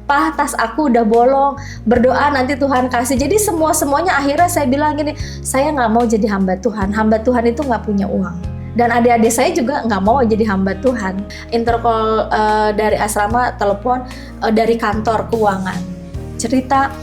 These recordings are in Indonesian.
"Pak, tas aku udah bolong, berdoa nanti Tuhan kasih." Jadi semuanya akhirnya saya bilang gini, saya nggak mau jadi hamba Tuhan. Hamba Tuhan itu nggak punya uang. Dan adik-adik saya juga nggak mau jadi hamba Tuhan. Intercall dari asrama telepon dari kantor keuangan, cerita,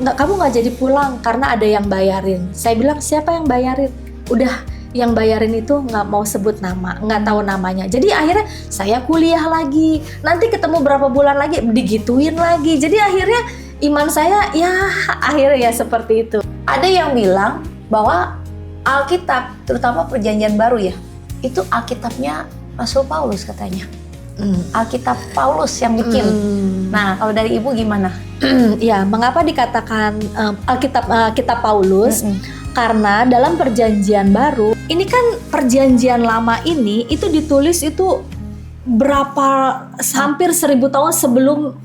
kamu nggak jadi pulang karena ada yang bayarin. Saya bilang, siapa yang bayarin? Udah, yang bayarin itu nggak mau sebut nama, nggak tahu namanya. Jadi akhirnya saya kuliah lagi, nanti ketemu berapa bulan lagi digituin lagi. Jadi akhirnya iman saya ya akhirnya ya seperti itu. Ada yang bilang bahwa Alkitab, terutama Perjanjian Baru ya, itu Alkitabnya Rasul Paulus katanya. Alkitab Paulus yang bikin. Nah, kalau dari Ibu gimana? Ya, mengapa dikatakan Alkitab Paulus? Karena dalam Perjanjian Baru, ini kan Perjanjian Lama ini itu ditulis itu hampir 1000 tahun sebelum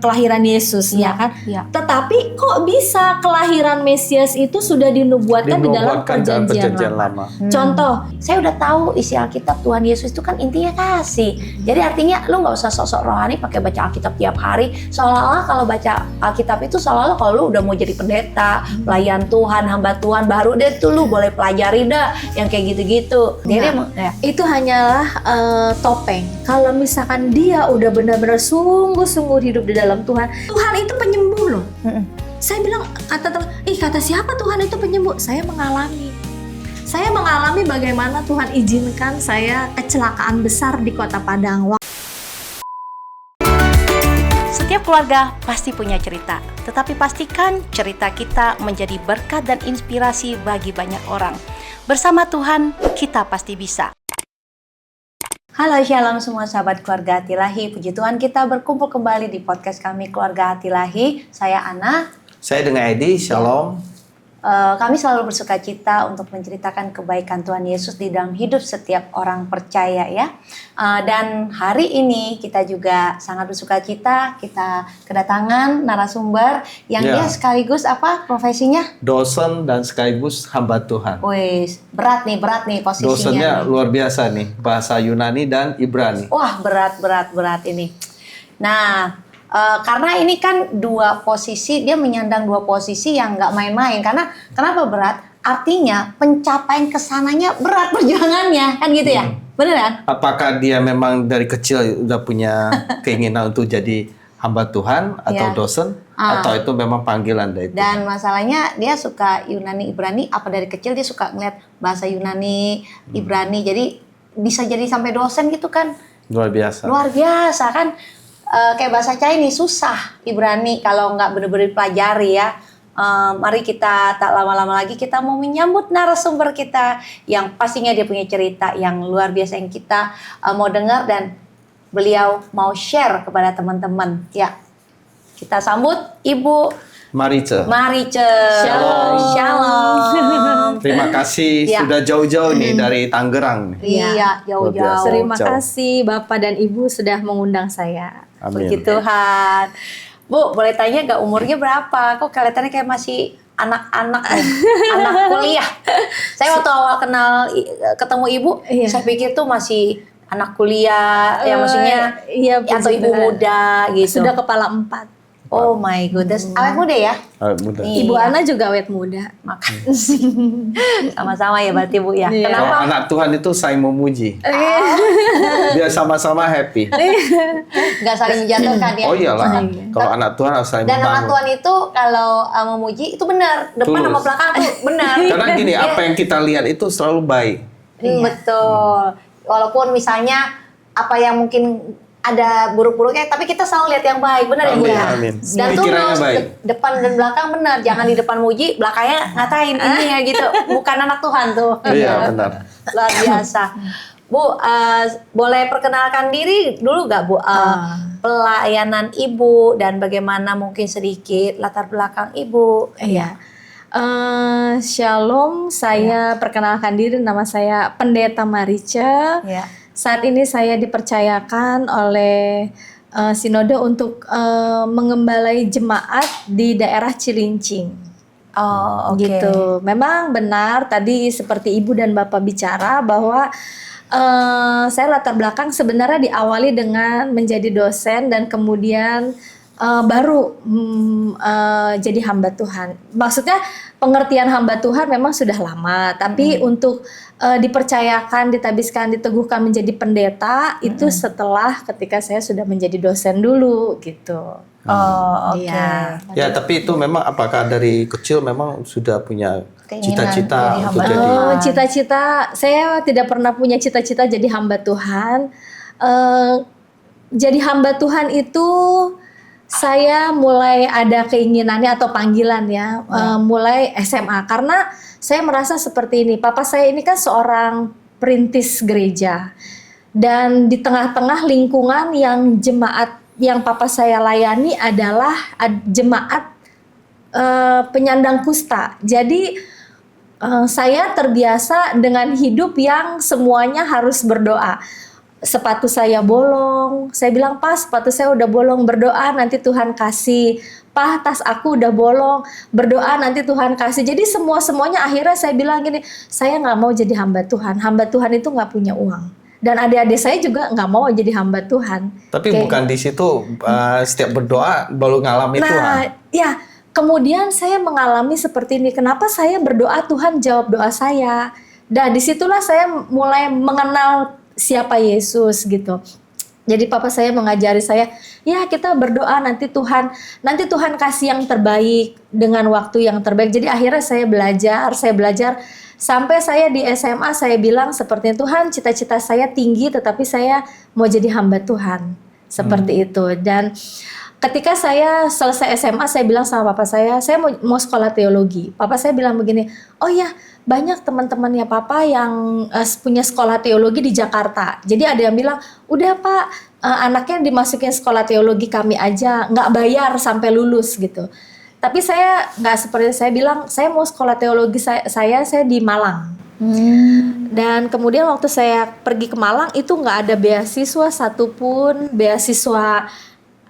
kelahiran Yesus, ya kan? Ya. Tetapi kok bisa kelahiran Mesias itu sudah dinubuatkan di dalam Perjanjian Lama? Contoh, saya udah tahu isi Alkitab Tuhan Yesus itu kan intinya kasih. Jadi artinya lu nggak usah sok-sok rohani pakai baca Alkitab tiap hari. Seolah-olah kalau baca Alkitab itu seolah-olah kalau lu udah mau jadi pendeta, pelayan Tuhan, hamba Tuhan, baru deh tuh lu boleh pelajari dah yang kayak gitu-gitu. Jadi itu hanyalah topeng. Kalau misalkan dia udah benar-benar sungguh-sungguh hidup di dalam Tuhan, Tuhan itu penyembuh loh. Saya bilang, kata siapa Tuhan itu penyembuh? Saya mengalami bagaimana Tuhan izinkan saya kecelakaan besar di Kota Padang. Setiap keluarga pasti punya cerita, tetapi pastikan cerita kita menjadi berkat dan inspirasi bagi banyak orang. Bersama Tuhan, kita pasti bisa. Halo, shalom semua sahabat Keluarga Hati Ilahi. Puji Tuhan, kita berkumpul kembali di podcast kami Keluarga Hati Ilahi. Saya Ana. Saya dengan Edi, shalom. Kami selalu bersuka cita untuk menceritakan kebaikan Tuhan Yesus di dalam hidup setiap orang percaya ya. Dan hari ini kita juga sangat bersuka cita, kita kedatangan narasumber yang dia sekaligus apa profesinya? Dosen dan sekaligus hamba Tuhan. Wih, berat nih posisinya. Dosennya luar biasa nih, bahasa Yunani dan Ibrani. Wah, berat ini. Nah, karena ini kan dua posisi, dia menyandang dua posisi yang nggak main-main. Karena kenapa berat? Artinya pencapaian kesananya berat perjuangannya, kan gitu ya? Bener kan? Apakah dia memang dari kecil udah punya keinginan untuk jadi hamba Tuhan atau dosen? Atau itu memang panggilan dari Tuhan? Dan masalahnya dia suka Yunani Ibrani, apa dari kecil dia suka ngeliat bahasa Yunani, Ibrani. Jadi bisa jadi sampai dosen gitu kan? Luar biasa. Luar biasa kan? Kayak bahasa Chinese susah Ibrani kalau nggak benar-benar pelajari ya. Mari kita tak lama-lama lagi kita mau menyambut narasumber kita yang pastinya dia punya cerita yang luar biasa yang kita mau dengar dan beliau mau share kepada teman-teman. Ya, kita sambut Ibu Marice. Shalom. Terima kasih sudah jauh-jauh nih dari Tangerang. Iya, jauh-jauh. Terima kasih Bapak dan Ibu sudah mengundang saya. Amin. Puji Tuhan. Bu, boleh tanya gak umurnya berapa? Kok kelihatannya kayak masih anak-anak anak kuliah. Saya waktu awal ketemu Ibu, saya pikir tuh masih anak kuliah, ya maksudnya atau ibu muda gitu. Sudah kepala 4. Oh my goodness, awet muda ya? Awet muda. Ibu Ana juga awet muda. Sama-sama ya berarti Bu ya. Kalau anak Tuhan itu saling memuji. Dia sama-sama happy. Gak saling menjatuhkan ya? Oh iyalah, kalau anak Tuhan harus saling dan membangun. anak Tuhan itu kalau memuji itu benar, depan sama belakang tuh benar. Karena gini, apa yang kita lihat itu selalu baik. Betul. Walaupun misalnya apa yang mungkin ada buruk-buruknya, tapi kita selalu lihat yang baik, benar ya Bu ya? Amin. Dan Pikirannya tulus, baik. depan dan belakang benar, jangan di depan muji, belakangnya ngatain ini ya gitu, bukan anak Tuhan tuh. Iya benar. Luar biasa. Bu, boleh perkenalkan diri dulu nggak Bu? Pelayanan Ibu dan bagaimana mungkin sedikit latar belakang Ibu. Iya. Shalom, saya perkenalkan diri, nama saya Pendeta Marice. Ya. Saat ini saya dipercayakan oleh Sinode untuk mengembalai jemaat di daerah Cilincing. Oh, oke. Gitu. Memang benar tadi seperti Ibu dan Bapak bicara bahwa Saya latar belakang sebenarnya diawali dengan menjadi dosen dan kemudian baru jadi hamba Tuhan. Maksudnya pengertian hamba Tuhan memang sudah lama, tapi untuk dipercayakan, ditabiskan, diteguhkan menjadi pendeta itu setelah ketika saya sudah menjadi dosen dulu gitu. Oh, oke. Iya. Ya, tapi itu memang apakah dari kecil memang sudah punya Keinginan cita-cita jadi untuk hamba jadi Oh, cita-cita saya tidak pernah punya cita-cita jadi hamba Tuhan. Jadi hamba Tuhan itu saya mulai ada keinginannya atau panggilan ya, mulai SMA karena saya merasa seperti ini. Papa saya ini kan seorang perintis gereja dan di tengah-tengah lingkungan yang jemaat yang papa saya layani adalah jemaat penyandang kusta. Jadi saya terbiasa dengan hidup yang semuanya harus berdoa. Sepatu saya bolong, saya bilang, "Pak, sepatu saya udah bolong, berdoa nanti Tuhan kasih." "Pak, tas aku udah bolong, berdoa nanti Tuhan kasih." Jadi semuanya akhirnya saya bilang gini, saya nggak mau jadi hamba Tuhan. Hamba Tuhan itu nggak punya uang. Dan adik-adik saya juga nggak mau jadi hamba Tuhan. Tapi bukan di situ setiap berdoa baru ngalami Tuhan. Nah, ya. Kemudian saya mengalami seperti ini. Kenapa saya berdoa Tuhan jawab doa saya? Dan disitulah saya mulai mengenal siapa Yesus gitu. Jadi papa saya mengajari saya, ya kita berdoa nanti Tuhan kasih yang terbaik dengan waktu yang terbaik. Jadi akhirnya saya belajar sampai saya di SMA saya bilang seperti Tuhan, cita-cita saya tinggi tetapi saya mau jadi hamba Tuhan. Seperti itu. Dan ketika saya selesai SMA, saya bilang sama papa saya mau sekolah teologi. Papa saya bilang begini, "Oh ya, banyak teman-temannya papa yang punya sekolah teologi di Jakarta." Jadi ada yang bilang, "Udah Pak, anaknya dimasukin sekolah teologi kami aja, nggak bayar sampai lulus gitu." Tapi saya nggak seperti saya bilang, saya mau sekolah teologi saya di Malang. Dan kemudian waktu saya pergi ke Malang itu nggak ada beasiswa satupun, beasiswa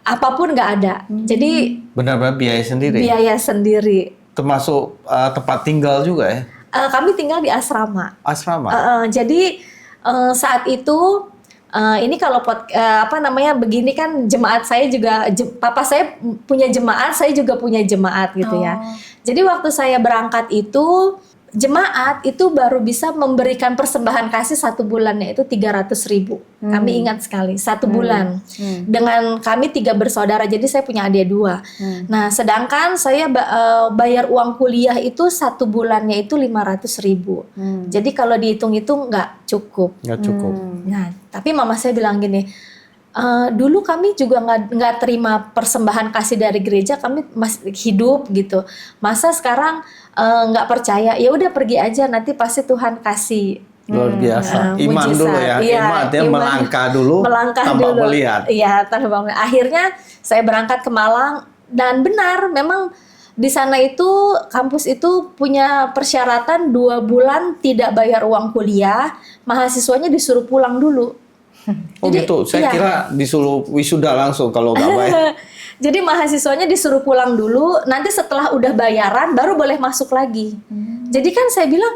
apapun nggak ada. Jadi Benar-benar biaya sendiri. biaya sendiri. Termasuk tempat tinggal juga ya. Kami tinggal di asrama. Asrama. Jadi saat itu ini kalau begini kan jemaat saya juga papa saya punya jemaat, saya juga punya jemaat gitu ya. Jadi waktu saya berangkat itu jemaat itu baru bisa memberikan persembahan kasih 1 bulannya itu 300.000. Kami ingat sekali 1 bulan. Dengan kami 3 bersaudara, jadi saya punya adik 2. Nah, sedangkan saya bayar uang kuliah itu 1 bulannya itu 500.000. Jadi kalau dihitung itu nggak cukup. Nggak cukup. Nah, tapi mama saya bilang gini, dulu kami juga nggak terima persembahan kasih dari gereja, kami masih hidup gitu. Masa sekarang nggak percaya? Ya udah pergi aja, nanti pasti Tuhan kasih. Luar biasa. Iman Mujizat. dulu ya. Iya, Iman melangkah dulu tanpa dulu. melihat. Iya, tanpa melihat. Akhirnya saya berangkat ke Malang dan benar memang di sana itu kampus itu punya persyaratan 2 bulan tidak bayar uang kuliah, mahasiswanya disuruh pulang dulu. Oh Jadi, gitu, saya iya. kira disuruh wisuda langsung kalau nggak bayar. Jadi mahasiswanya disuruh pulang dulu, nanti setelah udah bayaran baru boleh masuk lagi. Jadi kan saya bilang,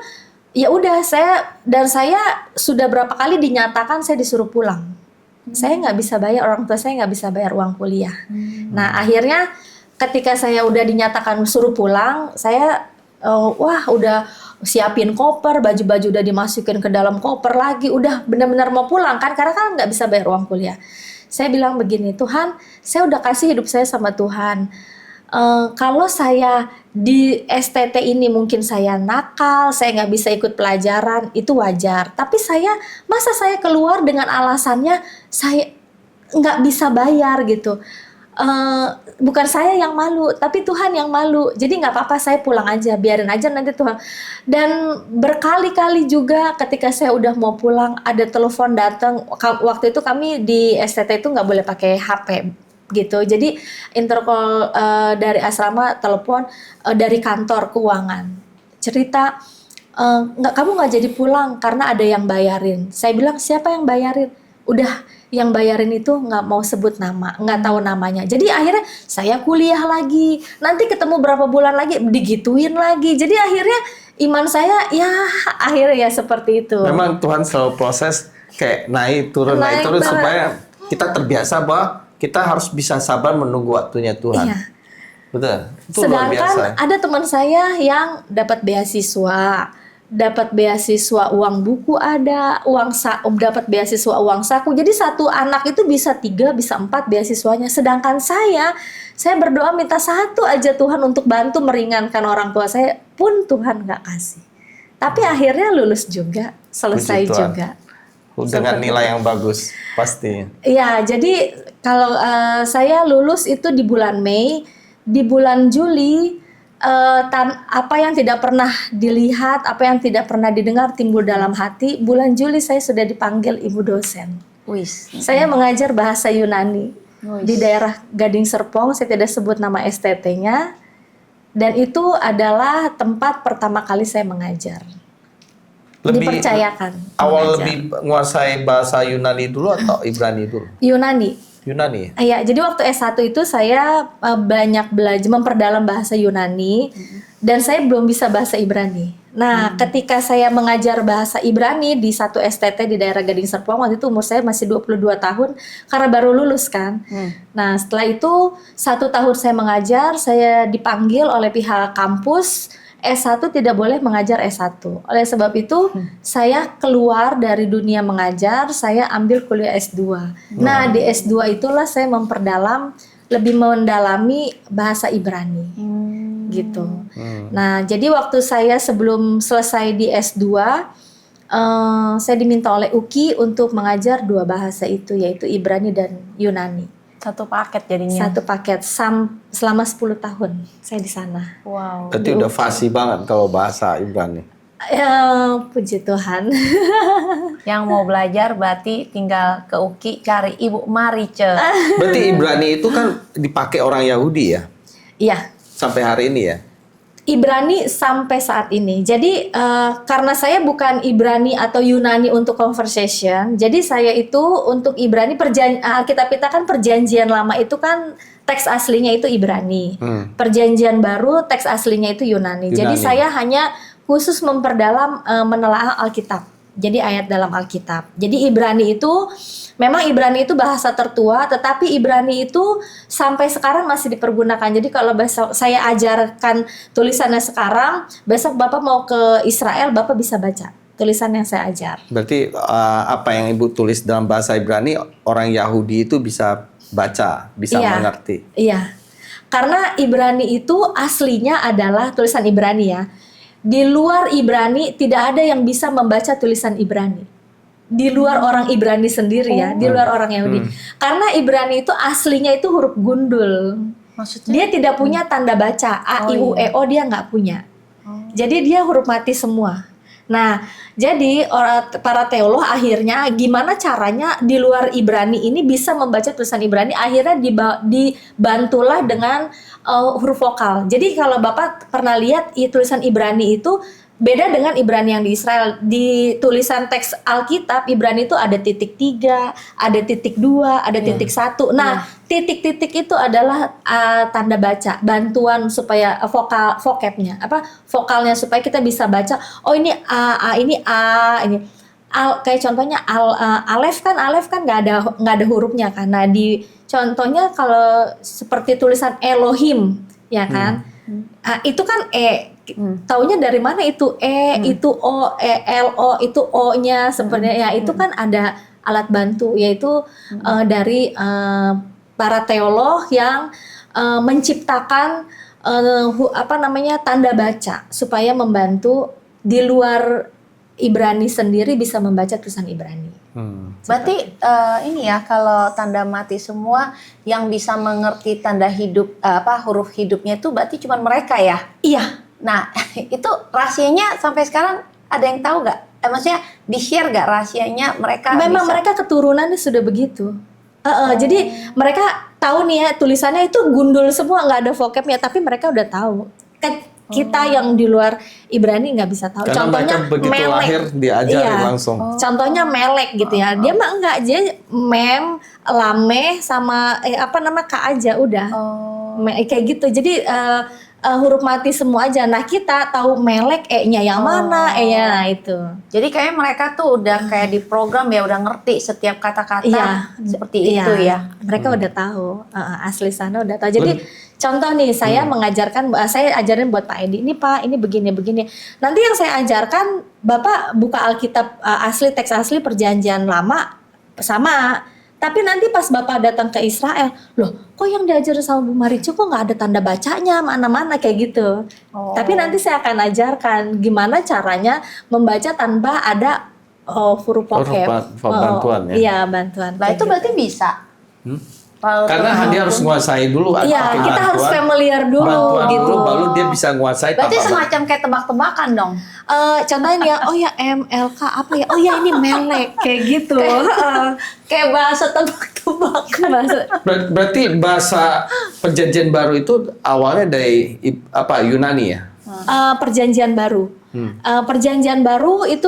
ya udah saya sudah berapa kali dinyatakan saya disuruh pulang. Saya nggak bisa bayar, orang tua saya nggak bisa bayar uang kuliah. Nah akhirnya ketika saya udah dinyatakan suruh pulang, saya udah siapin koper, baju-baju udah dimasukin ke dalam koper lagi, udah benar-benar mau pulang kan, karena kan nggak bisa bayar uang kuliah. Saya bilang begini, Tuhan, saya udah kasih hidup saya sama Tuhan. Kalau saya di STT ini mungkin saya nakal, saya nggak bisa ikut pelajaran, itu wajar. Tapi masa saya keluar dengan alasannya saya nggak bisa bayar gitu. Bukan saya yang malu, tapi Tuhan yang malu. Jadi nggak apa-apa, saya pulang aja, biarin aja nanti Tuhan. Dan berkali-kali juga ketika saya udah mau pulang, ada telepon datang. Waktu itu kami di STT itu nggak boleh pakai HP gitu. Jadi intercall dari asrama, telepon dari kantor keuangan. Cerita, kamu nggak jadi pulang karena ada yang bayarin. Saya bilang, siapa yang bayarin? Udah, yang bayarin itu nggak mau sebut nama, nggak tahu namanya. Jadi akhirnya saya kuliah lagi, nanti ketemu berapa bulan lagi digituin lagi. Jadi akhirnya iman saya ya akhirnya ya seperti itu. Memang Tuhan selalu proses kayak naik turun Naik banget. supaya kita terbiasa bahwa kita harus bisa sabar menunggu waktunya Tuhan. Iya. Betul. Itu luar biasa. Sedangkan ada teman saya yang dapat beasiswa uang buku, dapat beasiswa uang saku. Jadi satu anak itu bisa 3, bisa 4 beasiswanya. Sedangkan saya berdoa minta satu aja Tuhan untuk bantu meringankan orang tua saya, pun Tuhan nggak kasih. Tapi akhirnya lulus juga, selesai Puji Tuhan. juga. Dengan Seperti nilai yang bagus pasti. Iya, jadi kalau saya lulus itu di bulan Mei, di bulan Juli apa yang tidak pernah dilihat, apa yang tidak pernah didengar timbul dalam hati. Bulan Juli saya sudah dipanggil ibu dosen. Wis. Saya mengajar bahasa Yunani Wis. di daerah Gading Serpong. Saya tidak sebut nama STT-nya. Dan itu adalah tempat pertama kali saya mengajar. Dipercayakan. Awal mengajar. lebih menguasai bahasa Yunani dulu atau Ibrani dulu? Yunani. Yunani. Iya, jadi waktu S1 itu saya banyak belajar memperdalam bahasa Yunani dan saya belum bisa bahasa Ibrani. Nah, ketika saya mengajar bahasa Ibrani di satu STT di daerah Gading Serpong, waktu itu umur saya masih 22 tahun karena baru lulus kan. Nah, setelah itu 1 tahun saya mengajar, saya dipanggil oleh pihak kampus S1 tidak boleh mengajar S1. Oleh sebab itu, saya keluar dari dunia mengajar, saya ambil kuliah S2. Nah, di S2 itulah saya lebih mendalami bahasa Ibrani. Gitu. Nah, jadi waktu saya sebelum selesai di S2, saya diminta oleh UKI untuk mengajar 2 bahasa itu, yaitu Ibrani dan Yunani. Satu paket jadinya. Satu paket selama 10 tahun saya di sana. Wow. Berarti udah fasih banget kalau bahasa Ibrani. Ya, puji Tuhan. Yang mau belajar berarti tinggal ke UKI cari Ibu Marice. Berarti Ibrani itu kan dipakai orang Yahudi ya? Iya, Sampai hari ini ya? Ibrani sampai saat ini. Jadi karena saya bukan Ibrani atau Yunani untuk conversation, jadi saya itu untuk Ibrani Alkitab kita kan perjanjian lama itu kan teks aslinya itu Ibrani. Perjanjian baru teks aslinya itu Yunani. Jadi saya hanya khusus memperdalam menelaah Alkitab. Jadi ayat dalam Alkitab. Jadi Ibrani itu memang Ibrani itu bahasa tertua, tetapi Ibrani itu sampai sekarang masih dipergunakan. Jadi kalau besok saya ajarkan tulisannya sekarang, besok Bapak mau ke Israel, Bapak bisa baca tulisan yang saya ajar. Berarti apa yang Ibu tulis dalam bahasa Ibrani, orang Yahudi itu bisa baca, bisa mengerti. Iya, karena Ibrani itu aslinya adalah tulisan Ibrani ya. Di luar Ibrani tidak ada yang bisa membaca tulisan Ibrani. Di luar orang Ibrani sendiri ya, di luar orang Yahudi. Karena Ibrani itu aslinya itu huruf gundul. Maksudnya? Dia tidak punya tanda baca, A, I, U, E, O dia nggak punya. Jadi dia huruf mati semua. Nah, jadi para teolog akhirnya gimana caranya di luar Ibrani ini bisa membaca tulisan Ibrani, akhirnya dibantulah dengan huruf vokal. Jadi kalau Bapak pernah lihat tulisan Ibrani itu beda dengan Ibrani yang di Israel. Di tulisan teks Alkitab Ibrani itu ada titik 3, ada titik 2, ada titik 1. Nah, titik-titik itu adalah tanda baca, bantuan supaya vocabnya, vokalnya supaya kita bisa baca. Oh ini A, ini A, ini kayak contohnya alef kan nggak ada hurufnya kan. Nah di contohnya kalau seperti tulisan Elohim ya kan, itu kan taunya dari mana itu itu O, L O itu O-nya sebenarnya ya itu kan ada alat bantu yaitu dari para teolog yang menciptakan tanda baca supaya membantu di luar Ibrani sendiri bisa membaca tulisan Ibrani. Berarti ini ya kalau tanda mati semua yang bisa mengerti tanda hidup huruf hidupnya itu berarti cuma mereka ya? Iya. Nah itu rahasianya sampai sekarang ada yang tahu nggak? Maksudnya di-share nggak rahasianya mereka? Memang bisa... mereka keturunannya sudah begitu. Jadi mereka tahu nih ya tulisannya itu gundul semua nggak ada vocabnya tapi mereka udah tahu. Kita yang di luar Ibrani nggak bisa tahu. Karena Contohnya mereka begitu melek. lahir diajarin langsung. Contohnya melek gitu ya. Dia mah enggak, dia mem, lameh sama ka aja udah. Kayak gitu. Jadi huruf mati semua aja. Nah kita tahu melek E-nya yang mana, E-nya nah itu. Jadi kayaknya mereka tuh udah kayak di program ya, udah ngerti setiap kata-kata Iya, seperti itu ya. Mereka udah tahu, asli sana udah tahu. Jadi contoh nih, saya mengajarkan, saya ajarin buat Pak Edi, ini Pak, ini begini. Nanti yang saya ajarkan, Bapak buka Alkitab asli, teks asli Perjanjian Lama sama. Tapi nanti pas Bapak datang ke Israel, loh kok yang diajarin sama Bu Maricu kok nggak ada tanda bacanya, mana-mana kayak gitu. Tapi nanti saya akan ajarkan gimana caranya membaca tanpa ada huruf vocab. Bantuan ya. Iya, bantuan. Nah itu berarti bisa. Karena dia harus menguasai dulu. Iya, pakai kita harus bantuan, familiar dulu bantuan gitu. dulu, baru dia bisa menguasai. Berarti tanpa- semacam kayak tebak-tebakan dong. Contohnya nih ya, oh ya MLK apa ya? Oh ya ini melek kayak gitu. Kayak bahasa tebak-tebakan. Berarti bahasa Perjanjian Baru itu awalnya dari Yunani ya? Perjanjian Baru. Perjanjian Baru itu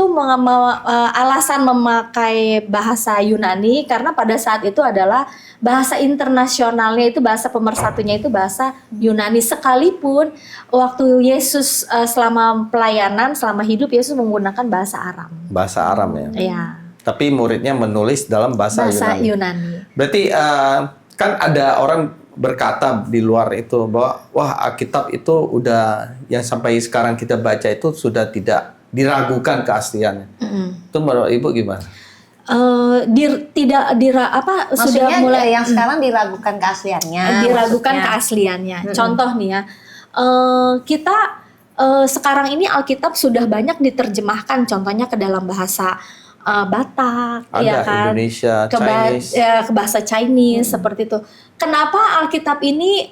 alasan memakai bahasa Yunani karena pada saat itu adalah bahasa internasionalnya itu, bahasa pemersatunya itu bahasa Yunani, sekalipun waktu Yesus selama pelayanan, selama hidup Yesus menggunakan bahasa Aram. Bahasa Aram ya. Iya. Tapi muridnya menulis dalam bahasa Yunani. Berarti kan ada orang berkata di luar itu bahwa wah Alkitab itu udah yang sampai sekarang kita baca itu sudah tidak diragukan keasliannya. Itu menurut Ibu gimana? Maksudnya sudah mulai yang sekarang diragukan keasliannya. diragukan maksudnya. keasliannya. Contoh nih ya, kita sekarang ini Alkitab sudah banyak diterjemahkan, contohnya ke dalam bahasa Batak, Ada ya kan, Indonesia, ke Chinese. ke bahasa Chinese seperti itu. Kenapa Alkitab ini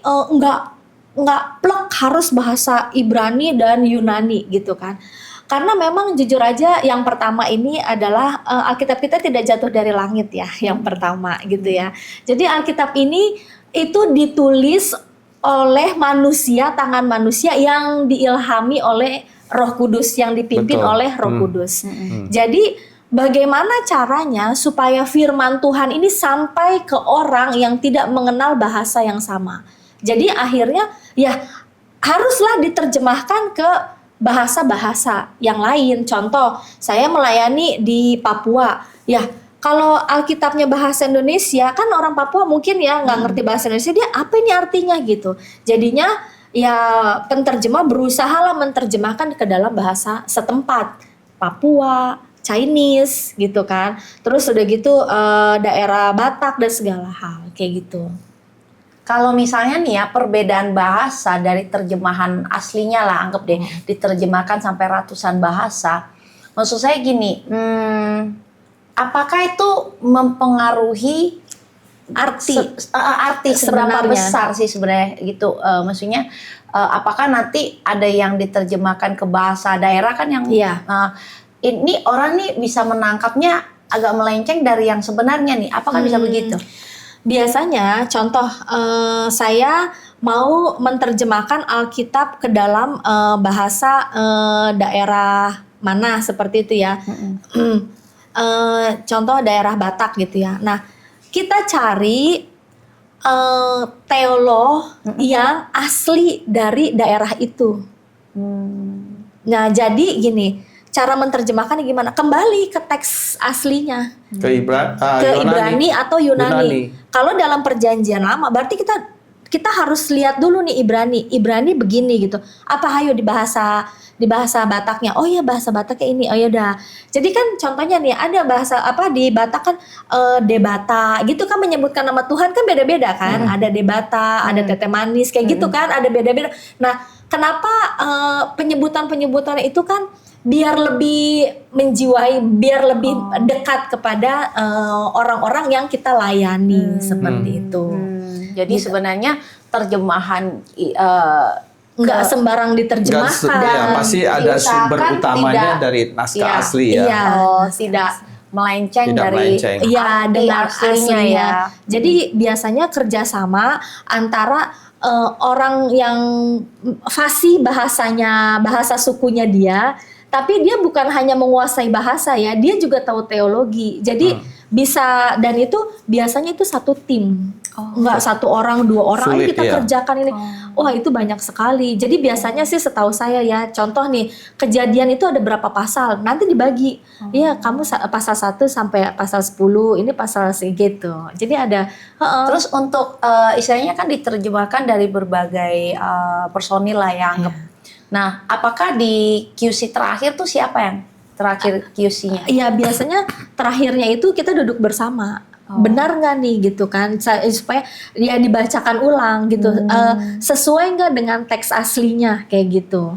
nggak plek harus bahasa Ibrani dan Yunani gitu kan? Karena memang jujur aja yang pertama ini adalah Alkitab kita tidak jatuh dari langit ya, yang pertama gitu ya. Jadi Alkitab ini itu ditulis oleh manusia, tangan manusia yang diilhami oleh Roh Kudus, yang dipimpin Betul. oleh Roh Kudus. Jadi bagaimana caranya supaya firman Tuhan ini sampai ke orang yang tidak mengenal bahasa yang sama. Jadi akhirnya ya haruslah diterjemahkan ke bahasa-bahasa yang lain. Contoh, saya melayani di Papua. Ya, kalau Alkitabnya bahasa Indonesia, kan orang Papua mungkin ya nggak ngerti bahasa Indonesia, dia apa ini artinya gitu. Jadinya ya penterjemah berusahalah menerjemahkan ke dalam bahasa setempat, Papua, Chinese gitu kan. Terus udah gitu daerah Batak dan segala hal kayak gitu. Kalau misalnya nih ya perbedaan bahasa dari terjemahan aslinya lah, anggap deh diterjemahkan sampai ratusan bahasa. Maksud saya gini, apakah itu mempengaruhi arti seberapa sebenarnya. besar sih sebenarnya gitu? Maksudnya apakah nanti ada yang diterjemahkan ke bahasa daerah kan yang ini orang nih bisa menangkapnya agak melenceng dari yang sebenarnya nih? Apakah bisa begitu? Biasanya contoh saya mau menerjemahkan Alkitab ke dalam bahasa daerah mana seperti itu ya. Contoh daerah Batak gitu ya. Nah, kita cari teolog yang asli dari daerah itu. Nah, jadi gini, cara menerjemahkan gimana? Kembali ke teks aslinya. Ke Ibrani atau Yunani. Kalau dalam Perjanjian Lama berarti kita harus lihat dulu nih Ibrani begini gitu. Apa hayo di bahasa Bataknya? Oh ya bahasa Bataknya ini. Oh ya udah. Jadi kan contohnya nih ada bahasa apa di Batak kan debata gitu kan, menyebutkan nama Tuhan kan beda-beda kan. Ada debata, ada tete manis kayak gitu kan, ada beda-beda. Nah, kenapa penyebutan itu kan biar lebih menjiwai, biar lebih dekat kepada orang-orang yang kita layani seperti itu. Jadi sebenarnya terjemahan nggak sembarang diterjemahkan. Ya, pasti ada sumber diusahakan utamanya tidak- dari naskah Iya. asli ya. Iya. tidak melenceng Tidak dari melenceng. Iya, dengan aslinya aslinya. ya. Jadi biasanya kerjasama antara orang yang fasih bahasanya, bahasa sukunya dia, tapi dia bukan hanya menguasai bahasa ya, dia juga tahu teologi. Jadi bisa, dan itu biasanya itu satu tim. nggak satu orang, dua orang, ayo Sulit, kita ya. kerjakan ini. Wah, itu banyak sekali. Jadi biasanya sih setahu saya ya, contoh nih, kejadian itu ada berapa pasal, nanti dibagi. Iya, kamu pasal 1 sampai pasal 10, ini pasal segitu. Jadi ada Terus untuk istilahnya kan diterjemahkan dari berbagai personil lah yang Nah, apakah di QC terakhir tuh siapa yang terakhir QC-nya? Iya, biasanya terakhirnya itu kita duduk bersama. Benar nggak nih gitu kan, supaya dia dibacakan ulang gitu, sesuai nggak dengan teks aslinya kayak gitu.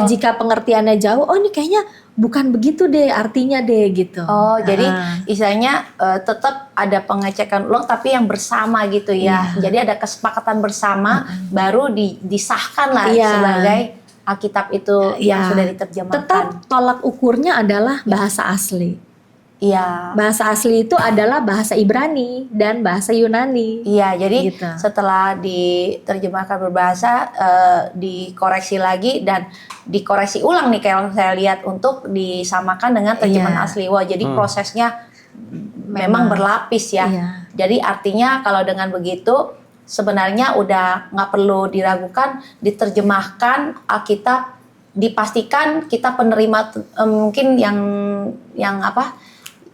Jika pengertiannya jauh, oh ini kayaknya bukan begitu deh artinya deh gitu. Jadi istilahnya tetap ada pengecekan ulang tapi yang bersama gitu ya. Jadi ada kesepakatan bersama baru disahkan lah sebagai Alkitab itu yang sudah diterjemahkan. Tetap tolak ukurnya adalah bahasa asli. Iya. Bahasa asli itu adalah bahasa Ibrani dan bahasa Yunani. Iya, jadi Gitu. setelah diterjemahkan berbahasa, dikoreksi lagi dan dikoreksi ulang nih kayak saya lihat untuk disamakan dengan terjemahan asli. Wah, jadi prosesnya memang berlapis ya. Jadi artinya kalau dengan begitu sebenarnya udah nggak perlu diragukan, diterjemahkan Alkitab, dipastikan kita penerima mungkin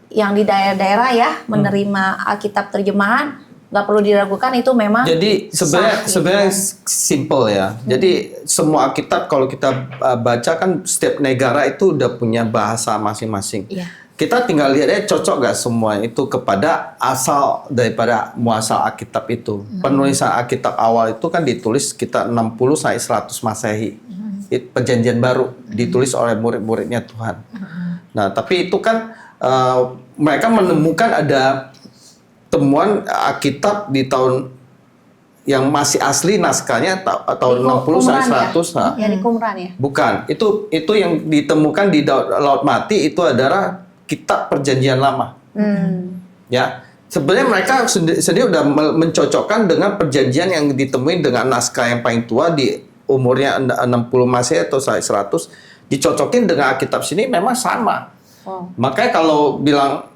yang di daerah-daerah ya menerima Alkitab terjemahan, nggak perlu diragukan itu memang. Jadi sebenarnya simple ya. Jadi semua Alkitab kalau kita baca kan setiap negara itu udah punya bahasa masing-masing. Kita tinggal lihat cocok nggak semua itu kepada asal daripada muasal Alkitab itu. Penulisan Alkitab awal itu kan ditulis sekitar 60 sampai 100 Masehi. Perjanjian baru ditulis oleh murid-muridnya Tuhan. Nah, tapi itu kan mereka menemukan ada temuan Alkitab di tahun yang masih asli naskahnya tahun 60 sampai 100. Ya, di Qumran ya? Bukan, itu yang ditemukan di Laut Mati itu adalah kitab Perjanjian Lama. Ya, sebenarnya mereka sendiri udah mencocokkan dengan perjanjian yang ditemui dengan naskah yang paling tua di umurnya 60 Masehi atau 100, dicocokin dengan Alkitab sini memang sama. Makanya kalau bilang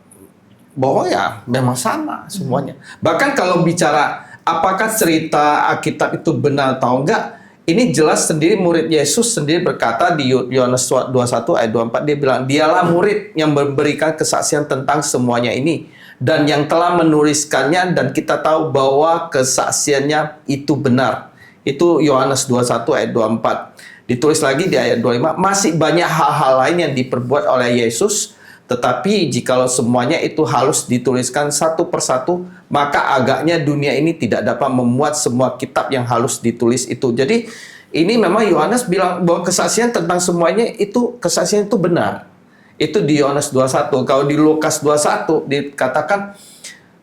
bahwa ya memang sama semuanya. Bahkan kalau bicara apakah cerita Alkitab itu benar atau enggak, ini jelas sendiri murid Yesus sendiri berkata di Yohanes 21 ayat 24, dia bilang, dialah murid yang memberikan kesaksian tentang semuanya ini dan yang telah menuliskannya, dan kita tahu bahwa kesaksiannya itu benar. Itu Yohanes 21 ayat 24. Ditulis lagi di ayat 25, masih banyak hal-hal lain yang diperbuat oleh Yesus, tetapi jikalau semuanya itu harus dituliskan satu persatu, maka agaknya dunia ini tidak dapat memuat semua kitab yang harus ditulis itu. Jadi ini memang Yohanes bilang bahwa kesaksian tentang semuanya itu, kesaksian itu benar. Itu di Yohanes 21. Kalau di Lukas 21 dikatakan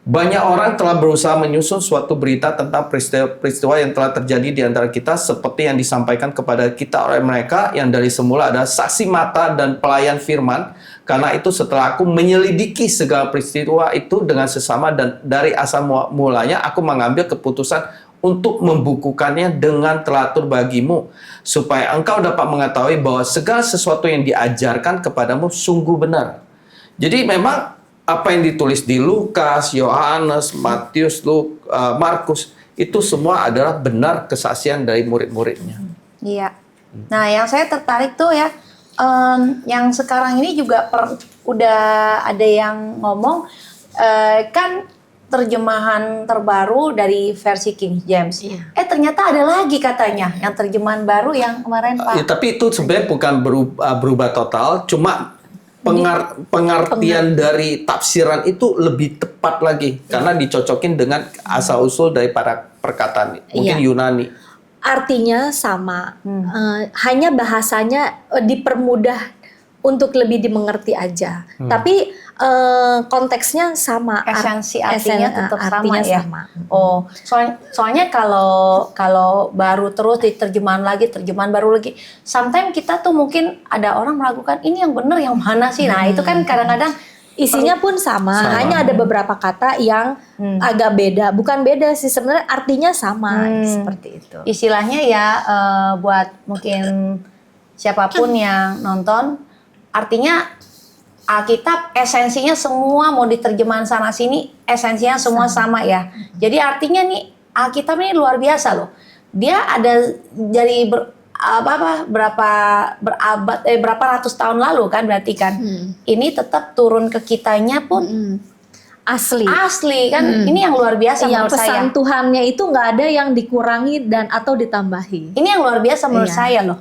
banyak orang telah berusaha menyusun suatu berita tentang peristiwa yang telah terjadi di antara kita, seperti yang disampaikan kepada kita oleh mereka yang dari semula adalah saksi mata dan pelayan firman. Karena itu setelah aku menyelidiki segala peristiwa itu dengan sesama, dan dari asal mulanya aku mengambil keputusan untuk membukukannya dengan teratur bagimu, supaya engkau dapat mengetahui bahwa segala sesuatu yang diajarkan kepadamu sungguh benar. Jadi memang apa yang ditulis di Lukas, Yohanes, Matius, Markus, itu semua adalah benar kesaksian dari murid-muridnya. Iya. Nah, yang saya tertarik tuh ya, yang sekarang ini juga udah ada yang ngomong kan terjemahan terbaru dari versi King James. Ternyata ada lagi katanya yang terjemahan baru yang kemarin Pak. Ya, tapi itu sebenarnya bukan berubah total, cuma pengertian dari tafsiran itu lebih tepat lagi karena dicocokin dengan asal usul daripada perkataan mungkin Yunani. Artinya sama, hanya bahasanya dipermudah untuk lebih dimengerti aja. Tapi konteksnya sama, esensi artinya tetap artinya sama ya. Sama. Oh, soalnya kalau baru terus diterjemahan lagi, terjemahan baru lagi, sometimes kita tuh mungkin ada orang meragukan ini yang benar yang mana sih. Nah, itu kan kadang-kadang isinya pun sama, hanya ada beberapa kata yang agak beda. Bukan beda sih, sebenarnya artinya sama, seperti itu. Istilahnya ya, buat mungkin siapapun yang nonton, artinya Alkitab esensinya semua mau diterjemahan sana sini esensinya semua sama ya. Jadi artinya nih Alkitab ini luar biasa loh. Dia ada dari berapa ratus tahun lalu kan berarti kan. Ini tetap turun ke kitanya pun Asli. asli kan. Ini yang luar biasa Iya, menurut saya. pesan Tuhannya itu nggak ada yang dikurangi dan atau ditambahi. Ini yang luar biasa menurut Iya. saya loh.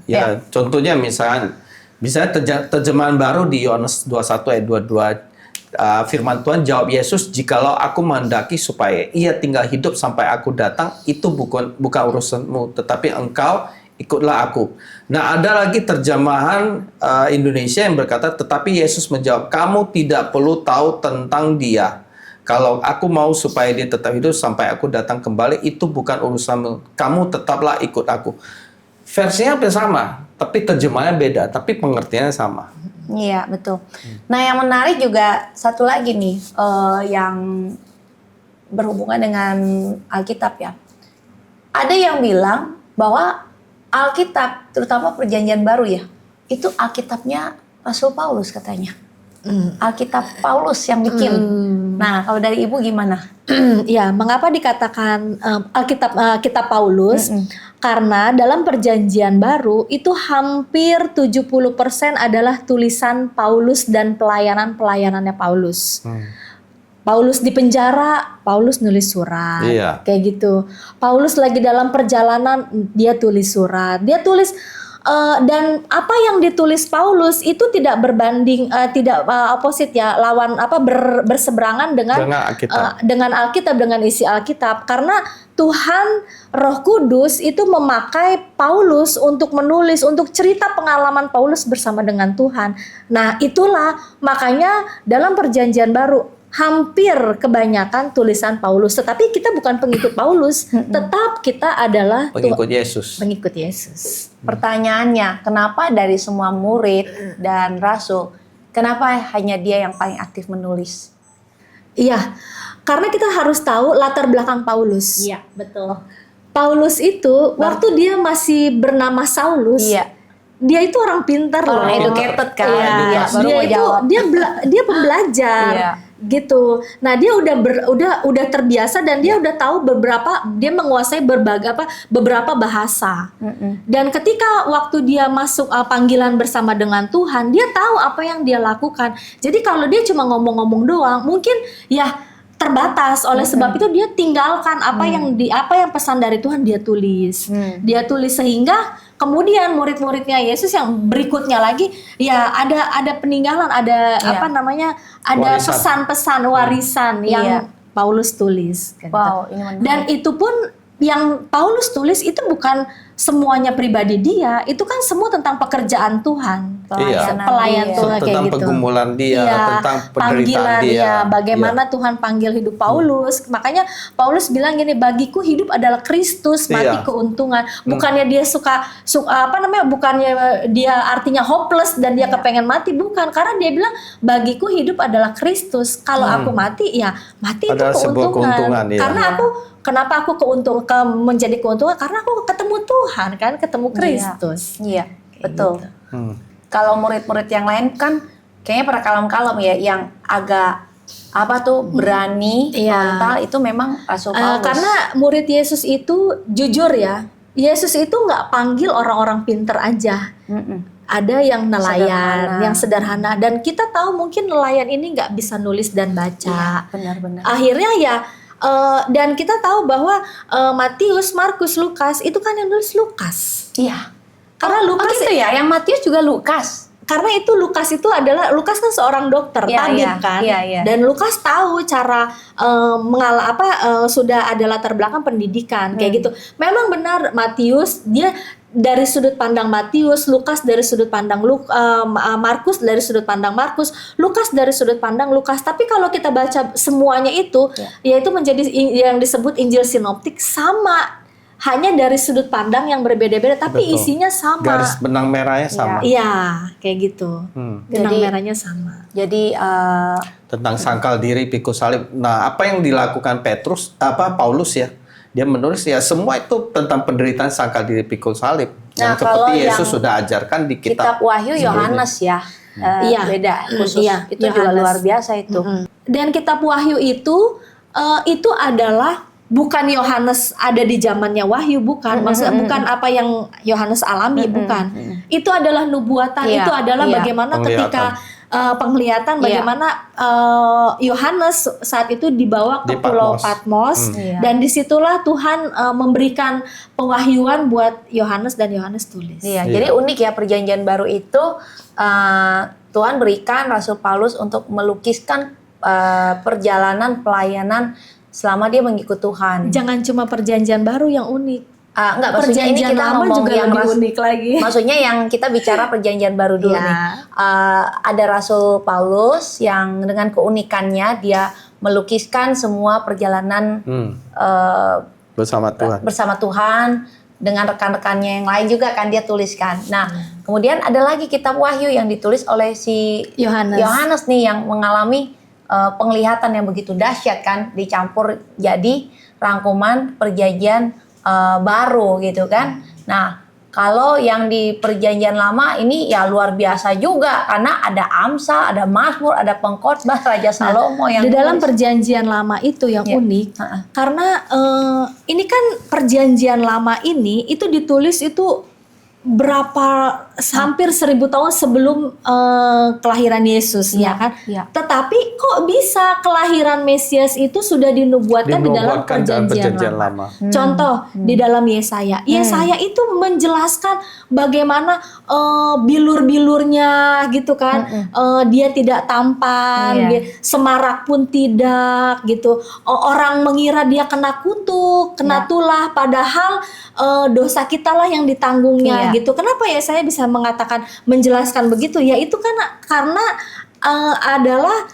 Ya, contohnya misalnya terjemahan baru di Yohanes 21 ayat 22, firman Tuhan jawab Yesus, "Jikalau aku menghendaki supaya ia tinggal hidup sampai aku datang, itu bukan urusanmu, tetapi engkau ikutlah aku." Nah, ada lagi terjemahan Indonesia yang berkata, "Tetapi Yesus menjawab, kamu tidak perlu tahu tentang dia. Kalau aku mau supaya dia tetap hidup sampai aku datang kembali, itu bukan urusanmu. Kamu tetaplah ikut aku." Versinya hampir sama, tapi terjemahannya beda, tapi pengertiannya sama. Iya, betul. Nah, yang menarik juga satu lagi nih yang berhubungan dengan Alkitab ya. Ada yang bilang bahwa Alkitab, terutama Perjanjian Baru ya, itu Alkitabnya Rasul Paulus katanya. Alkitab Paulus yang bikin. Nah, kalau dari Ibu gimana? Ya, mengapa dikatakan Alkitab kitab Paulus? Karena dalam Perjanjian Baru itu hampir 70% adalah tulisan Paulus dan pelayanannya Paulus. Paulus di penjara, Paulus nulis surat, Iya. kayak gitu. Paulus lagi dalam perjalanan, dia tulis surat, dia tulis. Dan apa yang ditulis Paulus itu tidak berbanding, tidak oposit ya, lawan berseberangan dengan Alkitab. dengan Alkitab, dengan isi Alkitab, karena Tuhan Roh Kudus itu memakai Paulus untuk menulis, untuk cerita pengalaman Paulus bersama dengan Tuhan. Nah, itulah makanya dalam Perjanjian Baru hampir kebanyakan tulisan Paulus, tetapi kita bukan pengikut Paulus, tetap kita adalah Pengikut Yesus. pengikut Yesus. Pertanyaannya, kenapa dari semua murid dan rasul, kenapa hanya dia yang paling aktif menulis? Iya, karena kita harus tahu latar belakang Paulus. Iya, betul. Paulus itu waktu dia masih bernama Saulus, Iya. dia itu orang pintar loh. Orang educated kan. Iya, Iya, baru dia mau itu jawab. dia pembelajar. Iya. Gitu. Nah, dia udah terbiasa dan dia udah tahu dia menguasai beberapa bahasa. Dan ketika waktu dia masuk panggilan bersama dengan Tuhan, dia tahu apa yang dia lakukan. Jadi kalau dia cuma ngomong-ngomong doang, mungkin ya terbatas. Oleh sebab itu dia tinggalkan apa yang pesan dari Tuhan dia tulis. Dia tulis sehingga kemudian murid-muridnya Yesus yang berikutnya lagi ya ada peninggalan, ada ada Warisan. pesan-pesan warisan yang Iya. Paulus tulis. Gitu. Wow, ini menarik. Dan itu pun yang Paulus tulis itu bukan semuanya pribadi dia, itu kan semua tentang pekerjaan Tuhan, pelayan dia. Tuhan kayak Tentang gitu. pergumulan dia, Iya, tentang penderitaan panggilan dia. bagaimana Tuhan panggil hidup Paulus. Makanya Paulus bilang gini, bagiku hidup adalah Kristus, mati Iya. keuntungan. Bukannya dia bukannya dia artinya hopeless dan dia kepengen mati, bukan. Karena dia bilang bagiku hidup adalah Kristus. Kalau aku mati, ya mati Adalah itu sebuah keuntungan, iya. Karena kenapa aku menjadi keuntungan? Karena aku ketemu Tuhan kan, ketemu Kristus. Iya, betul. gitu. Kalau murid-murid yang lain kan kayaknya pada kalem-kalem ya, yang agak berani, Iya. frontal, itu memang Rasul Paulus. Karena murid Yesus itu jujur ya, Yesus itu nggak panggil orang-orang pinter aja. Ada yang nelayan, Sederhana. yang sederhana, dan kita tahu mungkin nelayan ini nggak bisa nulis dan baca. Benar-benar. Akhirnya ya, dan kita tahu bahwa Matius, Markus, Lukas itu kan yang nulis Lukas. Iya. Karena Lukas gitu ya, yang Matius juga Lukas. Karena itu Lukas kan seorang dokter, Iya, tabib iya, kan, iya. dan Lukas tahu cara sudah ada latar belakang pendidikan kayak gitu. Memang benar Matius dia dari sudut pandang Matius, Lukas dari sudut pandang Markus dari sudut pandang Markus, Lukas dari sudut pandang Lukas. Tapi kalau kita baca semuanya itu, yaitu menjadi yang disebut Injil sinoptik sama. Hanya dari sudut pandang yang berbeda-beda, tapi Betul. isinya sama. Garis benang merahnya sama. Iya, kayak gitu. Benang Jadi- merahnya sama. Jadi Tentang sangkal diri, pikul salib. Nah, apa yang dilakukan Paulus ya? Dia menulis ya semua itu tentang penderitaan sangkal diri, pikul salib. Nah, Yang kalau seperti Yesus yang sudah ajarkan di kitab Wahyu sebelumnya. Yohanes ya. beda khusus. Iya, Itu juga Yohanes. luar biasa itu. Dan kitab Wahyu itu adalah bukan Yohanes ada di zamannya Wahyu, bukan. Maksudnya bukan apa yang Yohanes alami, bukan. Itu adalah nubuatan, Iya, itu adalah iya. bagaimana Penglihatan. ketika penglihatan Iya. bagaimana Yohanes saat itu dibawa ke Di Pulau Patmos. Patmos, Iya. dan disitulah Tuhan memberikan pewahyuan buat Yohanes dan Yohanes tulis. Iya, Iya. jadi unik ya perjanjian baru itu Tuhan berikan Rasul Paulus untuk melukiskan perjalanan pelayanan selama dia mengikut Tuhan. Jangan cuma perjanjian baru yang unik. Enggak, maksudnya ini Perjanjian kita lama ngomong juga yang lebih unik lagi. Maksudnya yang kita bicara perjanjian baru dulu Iya. nih. Ada Rasul Paulus yang dengan keunikannya dia melukiskan semua perjalanan Bersama Tuhan. bersama Tuhan dengan rekan-rekannya yang lain juga kan dia tuliskan. Nah, kemudian ada lagi kitab Wahyu yang ditulis oleh si Yohanes. nih yang mengalami penglihatan yang begitu dahsyat kan, dicampur jadi rangkuman perjanjian baru gitu kan. Nah, kalau yang di perjanjian lama ini ya luar biasa juga karena ada Amsal, ada Mazmur, ada Pengkhotbah Raja Salomo yang Di dalam nulis. perjanjian lama itu yang Iya. unik, Ha-ha. karena ini kan perjanjian lama ini itu ditulis itu hampir 1000 tahun sebelum kelahiran Yesus, Iya, ya kan? iya. Tetapi kok bisa kelahiran Mesias itu sudah dinubuatkan di dalam Dinubuatkan dalam perjanjian lama? lama. Contoh di dalam Yesaya. Yesaya itu menjelaskan bagaimana bilur-bilurnya gitu kan. Dia tidak tampan, Iya. dia semarak pun tidak gitu. Orang mengira dia kena kutuk, kena Iya. tulah, padahal dosa kita lah yang ditanggungnya Iya. gitu. Kenapa ya saya bisa mengatakan menjelaskan begitu? Ya itu karena adalah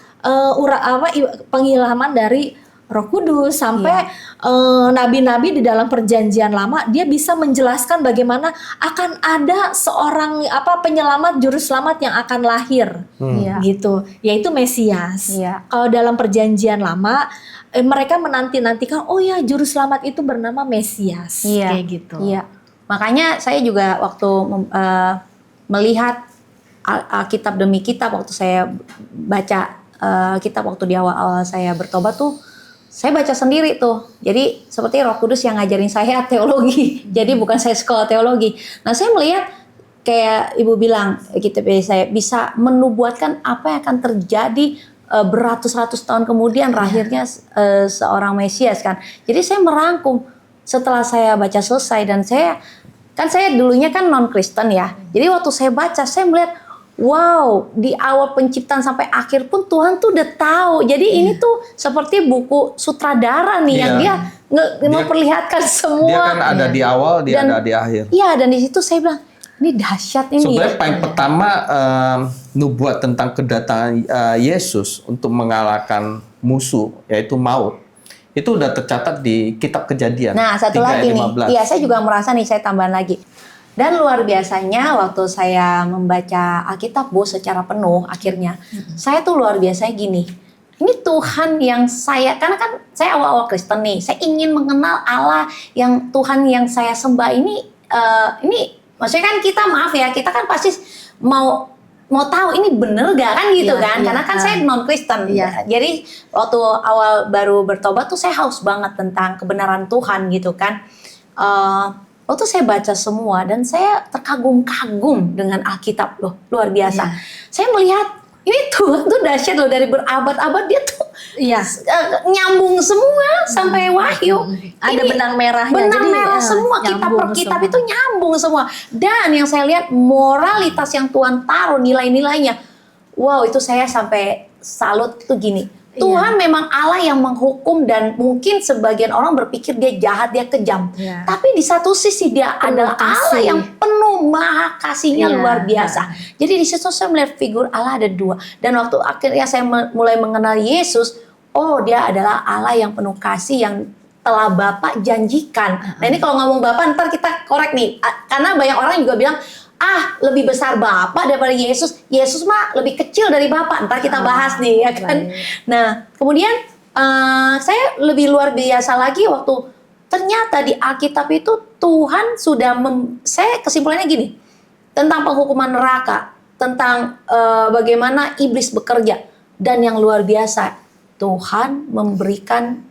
pengilhaman dari Roh Kudus sampai nabi-nabi di dalam perjanjian lama dia bisa menjelaskan bagaimana akan ada seorang penyelamat juru selamat yang akan lahir Iya. gitu, yaitu Mesias. Iya. Kalau dalam perjanjian lama mereka menanti-nantikan, oh ya juru selamat itu bernama Mesias, Iya. kayak gitu. Iya. Makanya saya juga waktu melihat Alkitab demi kitab, waktu saya baca kitab waktu di awal-awal saya bertobat tuh, saya baca sendiri tuh. Jadi seperti Roh Kudus yang ngajarin saya teologi. Jadi bukan saya sekolah teologi. Nah, saya melihat kayak Ibu bilang, saya bisa menubuatkan apa yang akan terjadi beratus-ratus tahun kemudian lahirnya seorang Mesias kan. Jadi saya merangkum setelah saya baca selesai, dan saya dulunya kan non-Kristen ya. Jadi waktu saya baca, saya melihat wow, di awal penciptaan sampai akhir pun Tuhan tuh udah tahu. Jadi ini tuh seperti buku sutradara nih yang dia memperlihakan semua. Dia kan ada di awal, dia ada di akhir. Iya, dan di situ saya bilang, ini dahsyat ini. Sebenarnya paling pertama nubuat tentang kedatangan Yesus untuk mengalahkan musuh, yaitu maut. Itu udah tercatat di kitab Kejadian. Nah, satu 3 lagi ayat nih. 15. Iya, saya juga merasa nih, saya tambahan lagi. Dan luar biasanya waktu saya membaca Alkitab secara penuh akhirnya, saya tuh luar biasa gini. Ini Tuhan yang karena kan saya awal-awal Kristen nih, saya ingin mengenal Allah yang Tuhan yang saya sembah ini maksudnya kan kita maaf ya, kita kan pasti mau tahu ini bener gak kan gitu Iya, kan, iya. karena kan saya non Kristen. Iya. Jadi waktu awal baru bertobat tuh saya haus banget tentang kebenaran Tuhan gitu kan. Waktu saya baca semua dan saya terkagum-kagum dengan Alkitab loh, luar biasa. Iya. Saya melihat ini Tuhan tuh dahsyat loh, dari berabad-abad dia tuh Iya. nyambung semua sampai Wahyu. Ada Ini benang merahnya. benang Jadi, merah semua, kitab per nyambung kitab semua. itu nyambung semua. Dan yang saya lihat moralitas yang Tuhan taruh, nilai-nilainya. Wow, itu saya sampai salut tuh gini. Tuhan memang Allah yang menghukum, dan mungkin sebagian orang berpikir dia jahat, dia kejam. Iya. Tapi di satu sisi dia Penuh adalah Allah kasih. yang penuh maha kasihnya Iya. luar biasa. Jadi di situ saya melihat figur Allah ada dua. Dan waktu akhirnya saya mulai mengenal Yesus, oh dia adalah Allah yang penuh kasih yang telah Bapak janjikan. Nah ini kalau ngomong Bapak ntar kita korek nih. Karena banyak orang juga bilang, lebih besar Bapak daripada Yesus. Yesus mah lebih kecil dari Bapak. Ntar kita bahas nih ya kan. baik. Nah kemudian saya lebih luar biasa lagi waktu ternyata di Alkitab itu Tuhan sudah saya kesimpulannya gini, tentang penghukuman neraka. tentang bagaimana iblis bekerja. Dan yang luar biasa, Tuhan memberikan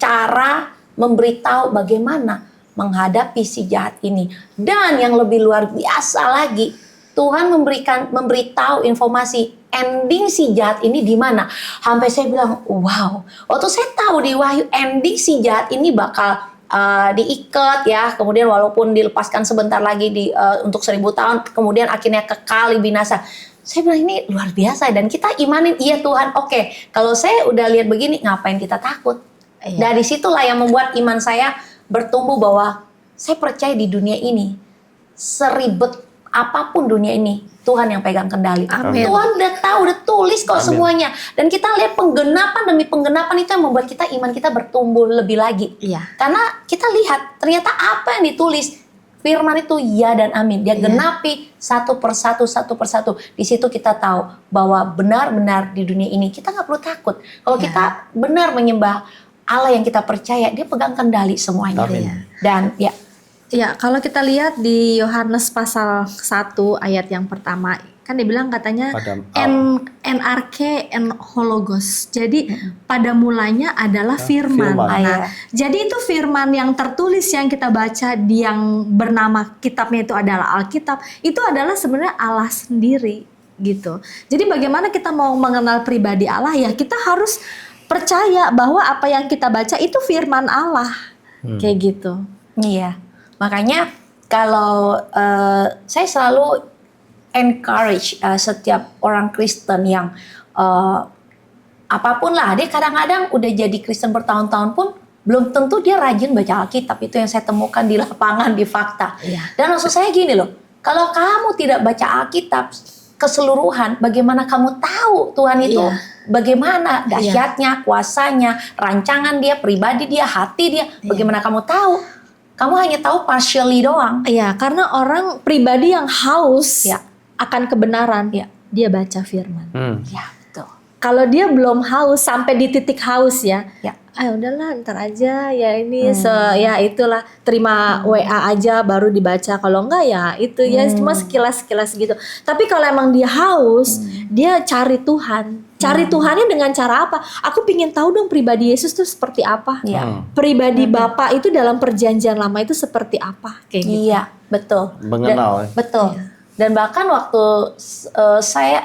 cara, memberitahu bagaimana menghadapi si jahat ini. Dan yang lebih luar biasa lagi, Tuhan memberitahu informasi ending si jahat ini di mana. Sampai saya bilang, wow. Waktu saya tahu di Wahyu ending si jahat ini bakal diikat ya, kemudian walaupun dilepaskan sebentar lagi untuk 1000 tahun, kemudian akhirnya kekal binasa. Saya bilang ini luar biasa dan kita imanin, iya Tuhan, oke. Kalau saya udah lihat begini, ngapain kita takut? Iya. Dari situlah yang membuat iman saya bertumbuh bahwa saya percaya di dunia ini, seribet apapun dunia ini, Tuhan yang pegang kendali. Amin. Tuhan udah tahu, udah tulis kok Amin. semuanya. Dan kita lihat penggenapan demi penggenapan itu yang membuat kita iman kita bertumbuh lebih lagi. Iya. Karena kita lihat ternyata apa yang ditulis firman itu ya dan amin. Dia genapi satu persatu. Di situ kita tahu bahwa benar-benar di dunia ini kita nggak perlu takut. Kalau kita benar menyembah Allah yang kita percaya, Dia pegang kendali semuanya. Amin. Dan ya. Ya, kalau kita lihat di Yohanes pasal 1 ayat yang pertama, kan dibilang katanya Pada NRK en hologos. Jadi pada mulanya adalah firman. firman. Nah, jadi itu firman yang tertulis yang kita baca yang bernama kitabnya itu adalah Alkitab, itu adalah sebenarnya Allah sendiri gitu. Jadi bagaimana kita mau mengenal pribadi Allah, ya kita harus percaya bahwa apa yang kita baca itu firman Allah. Kayak gitu. Iya, makanya kalau saya selalu encourage setiap orang Kristen yang apapun lah, dia kadang-kadang udah jadi Kristen bertahun-tahun pun belum tentu dia rajin baca Alkitab. Itu yang saya temukan di lapangan, di fakta. Iya. Dan maksud saya gini loh, kalau kamu tidak baca Alkitab keseluruhan, bagaimana kamu tahu Tuhan itu? Iya. Bagaimana dahsyatnya, kuasanya, rancangan Dia, pribadi Dia, hati Dia? Bagaimana kamu tahu? Kamu hanya tahu partially doang. Iya, karena orang pribadi yang haus Ya. akan kebenaran, dia baca firman. Ya, betul. Kalau dia belum haus sampai di titik haus ya, Ya. udahlah ntar aja ya ini ya itulah terima WA aja baru dibaca. Kalau enggak ya itu ya cuma sekilas-sekilas gitu. Tapi kalau emang dia haus, dia cari Tuhan. Cari Tuhannya dengan cara apa? Aku pingin tahu dong pribadi Yesus tuh seperti apa. Iya. Pribadi Bapa itu dalam perjanjian lama itu seperti apa? Kayak gitu. Iya, betul. Mengenal. Betul. Dan bahkan waktu saya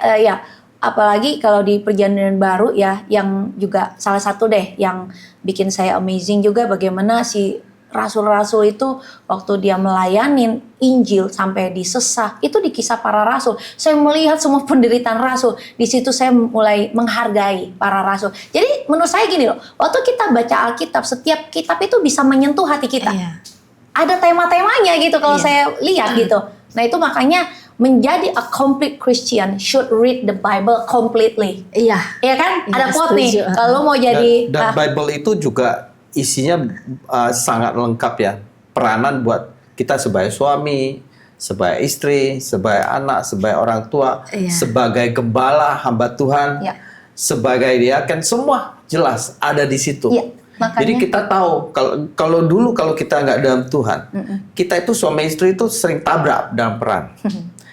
apalagi kalau di perjanjian baru ya, yang juga salah satu deh yang bikin saya amazing juga bagaimana si rasul-rasul itu waktu dia melayanin Injil sampai disesah, itu di Kisah Para Rasul. Saya melihat semua penderitaan rasul. Di situ saya mulai menghargai para rasul. Jadi menurut saya gini loh, waktu kita baca Alkitab, setiap kitab itu bisa menyentuh hati kita. Iya. Ada tema-temanya gitu kalau Iya. saya lihat gitu. Nah itu makanya menjadi a complete Christian should read the Bible completely. Iya. Iya kan? Iya, Ada quote nih. setuju. Kalau mau jadi Dan Bible itu juga isinya sangat lengkap ya. Peranan buat kita sebagai suami, sebagai istri, sebagai anak, sebagai orang tua, Iya. sebagai gembala, hamba Tuhan, Ya. sebagai diaken, semua jelas ada di situ. Iya, makanya. Jadi kita tahu kalau dulu kalau kita nggak dalam Tuhan, kita itu suami istri itu sering tabrak dalam peran.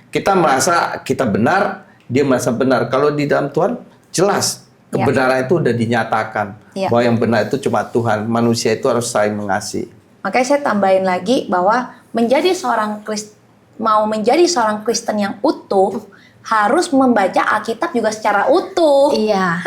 Kita merasa kita benar, dia merasa benar. Kalau di dalam Tuhan jelas kebenaran itu udah dinyatakan Ya. bahwa yang benar itu cuma Tuhan. Manusia itu harus saling mengasihi. Makanya saya tambahin lagi bahwa mau menjadi seorang Kristen yang utuh harus membaca Alkitab juga secara utuh. Iya.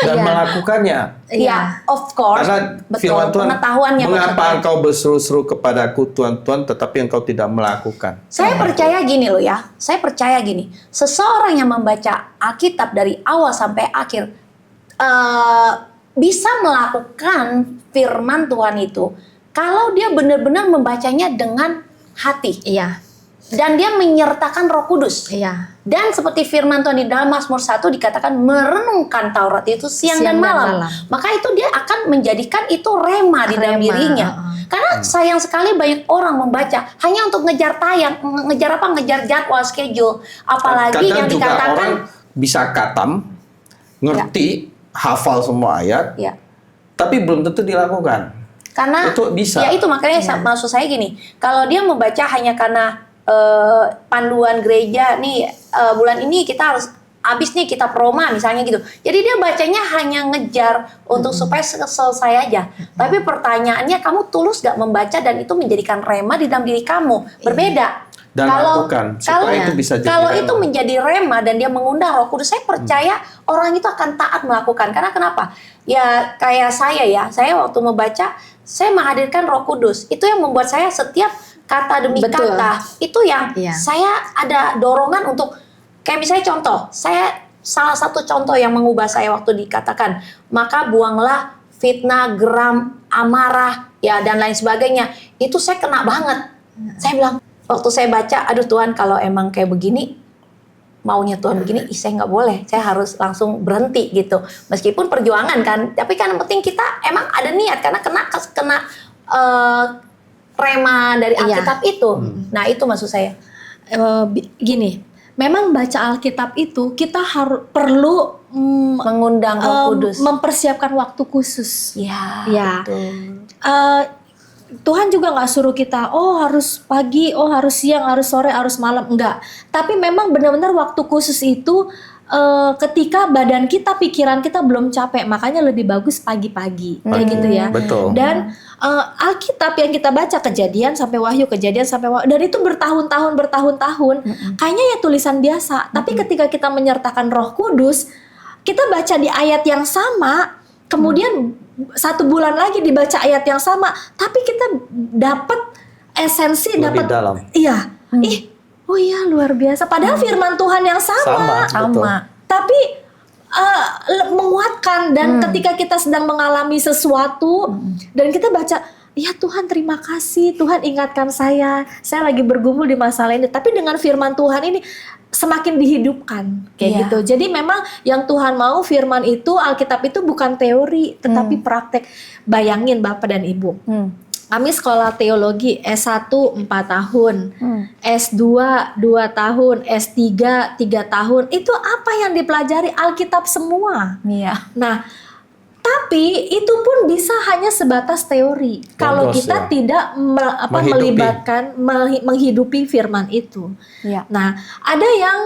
Dan Iya. melakukannya. Iya, of course. Karena Betul. firman Tuhan, Pengetahuannya mengapa maksudnya. engkau berseru-seru kepadaku Tuhan, Tuhan, tetapi engkau tidak melakukan. Saya percaya gini loh ya, saya percaya gini, seseorang yang membaca Alkitab dari awal sampai akhir bisa melakukan firman Tuhan itu kalau dia benar-benar membacanya dengan hati Iya. dan dia menyertakan Roh Kudus. Iya. Dan seperti firman Tuhan di dalam Mazmur 1 dikatakan merenungkan Taurat itu siang dan malam. Maka itu dia akan menjadikan itu rema di dalam Rema, dirinya. Karena sayang sekali banyak orang membaca hanya untuk ngejar tayang, ngejar jadwal schedule. Apalagi Kadang yang juga dikatakan orang bisa katam, ngerti, hafal semua ayat, ya. tapi belum tentu dilakukan. Karena Itu bisa. ya itu makanya maksud saya gini, kalau dia membaca hanya karena panduan gereja nih, bulan ini kita harus habis nih kita proma misalnya gitu. Jadi dia bacanya hanya ngejar untuk supaya selesai aja. Tapi pertanyaannya, kamu tulus gak membaca dan itu menjadikan rema di dalam diri kamu? Berbeda. Dan lakukan supaya itu bisa jadi kalau rema. itu menjadi rema dan dia mengundang Roh Kudus, saya percaya orang itu akan taat melakukan. Karena kenapa? Ya kayak saya waktu membaca, saya menghadirkan Roh Kudus. Itu yang membuat saya setiap kata demi Betul. kata itu yang saya ada dorongan untuk, kayak misalnya contoh, salah satu contoh yang mengubah saya waktu dikatakan, maka buanglah fitnah, geram, amarah, ya dan lain sebagainya. Itu saya kena banget. Saya bilang, waktu saya baca, aduh Tuhan, kalau emang kayak begini, maunya Tuhan begini, saya nggak boleh. Saya harus langsung berhenti gitu. Meskipun perjuangan kan, tapi kan yang penting kita emang ada niat, karena kena rema dari Alkitab itu. Nah itu maksud saya. Gini, memang baca Alkitab itu kita perlu Mengundang Roh Kudus. mempersiapkan waktu khusus. Ya. Betul. Tuhan juga nggak suruh kita, oh harus pagi, oh harus siang, harus sore, harus malam, enggak. Tapi memang benar-benar waktu khusus itu ketika badan kita, pikiran kita belum capek, makanya lebih bagus pagi-pagi, kayak gitu ya. Betul. Dan Alkitab yang kita baca, Kejadian sampai Wahyu, dan itu bertahun-tahun, kayaknya ya tulisan biasa. Tapi ketika kita menyertakan Roh Kudus, kita baca di ayat yang sama, kemudian 1 bulan lagi dibaca ayat yang sama, tapi kita dapat esensi, Lebih dapat dalam. iya, oh iya luar biasa. Padahal firman Tuhan yang sama. Betul. Tapi menguatkan, dan ketika kita sedang mengalami sesuatu dan kita baca, ya Tuhan terima kasih, Tuhan ingatkan saya lagi bergumul di masalah ini, tapi dengan firman Tuhan ini semakin dihidupkan kayak gitu. Jadi memang yang Tuhan mau, firman itu, Alkitab itu bukan teori tetapi praktek. Bayangin Bapak dan Ibu, kami sekolah teologi S1 4 tahun, S2 2 tahun, S3 3 tahun. Itu apa yang dipelajari? Alkitab semua. Iya. Nah, tapi itu pun bisa hanya sebatas teori kalau Logos, kita ya. tidak Menghidupi. melibatkan, menghidupi firman itu. Iya. Nah, ada yang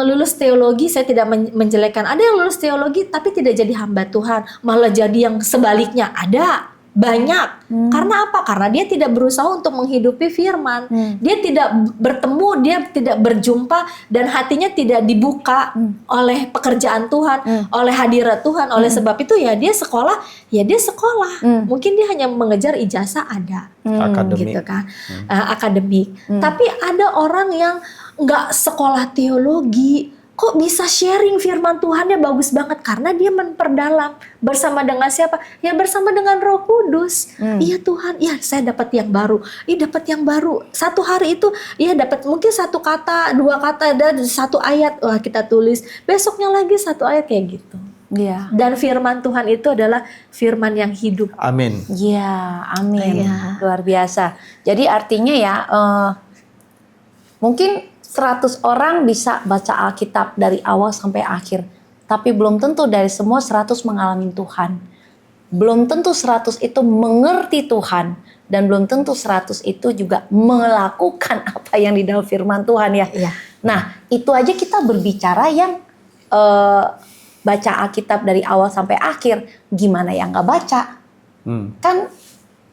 lulus teologi, saya tidak menjelekkan. Ada yang lulus teologi tapi tidak jadi hamba Tuhan, malah jadi yang sebaliknya. Ada banyak. Karena apa? Karena dia tidak berusaha untuk menghidupi firman. Dia tidak bertemu, dia tidak berjumpa, dan hatinya tidak dibuka oleh pekerjaan Tuhan, oleh hadirat Tuhan. Oleh sebab itu ya dia sekolah. Mungkin dia hanya mengejar ijazah, ada. Akademik. Gitu kan. Akademik. Tapi ada orang yang nggak sekolah teologi, kok bisa sharing firman Tuhannya bagus banget, karena dia memperdalam. Bersama dengan siapa? Ya bersama dengan Roh Kudus. Iya Tuhan, ya saya dapat yang baru. Dapat yang baru. Satu hari itu, ya dapat mungkin 1 kata, 2 kata, dan 1 ayat. Wah kita tulis. Besoknya lagi 1 ayat, kayak gitu. Iya. Dan firman Tuhan itu adalah firman yang hidup. Amin. Iya, amin. Iya. Luar biasa. Jadi artinya ya, mungkin 100 orang bisa baca Alkitab dari awal sampai akhir. Tapi belum tentu dari semua 100 mengalami Tuhan. Belum tentu 100 itu mengerti Tuhan. Dan belum tentu 100 itu juga melakukan apa yang di dalam firman Tuhan ya. Iya. Nah, itu aja kita berbicara yang baca Alkitab dari awal sampai akhir. Gimana yang gak baca? Kan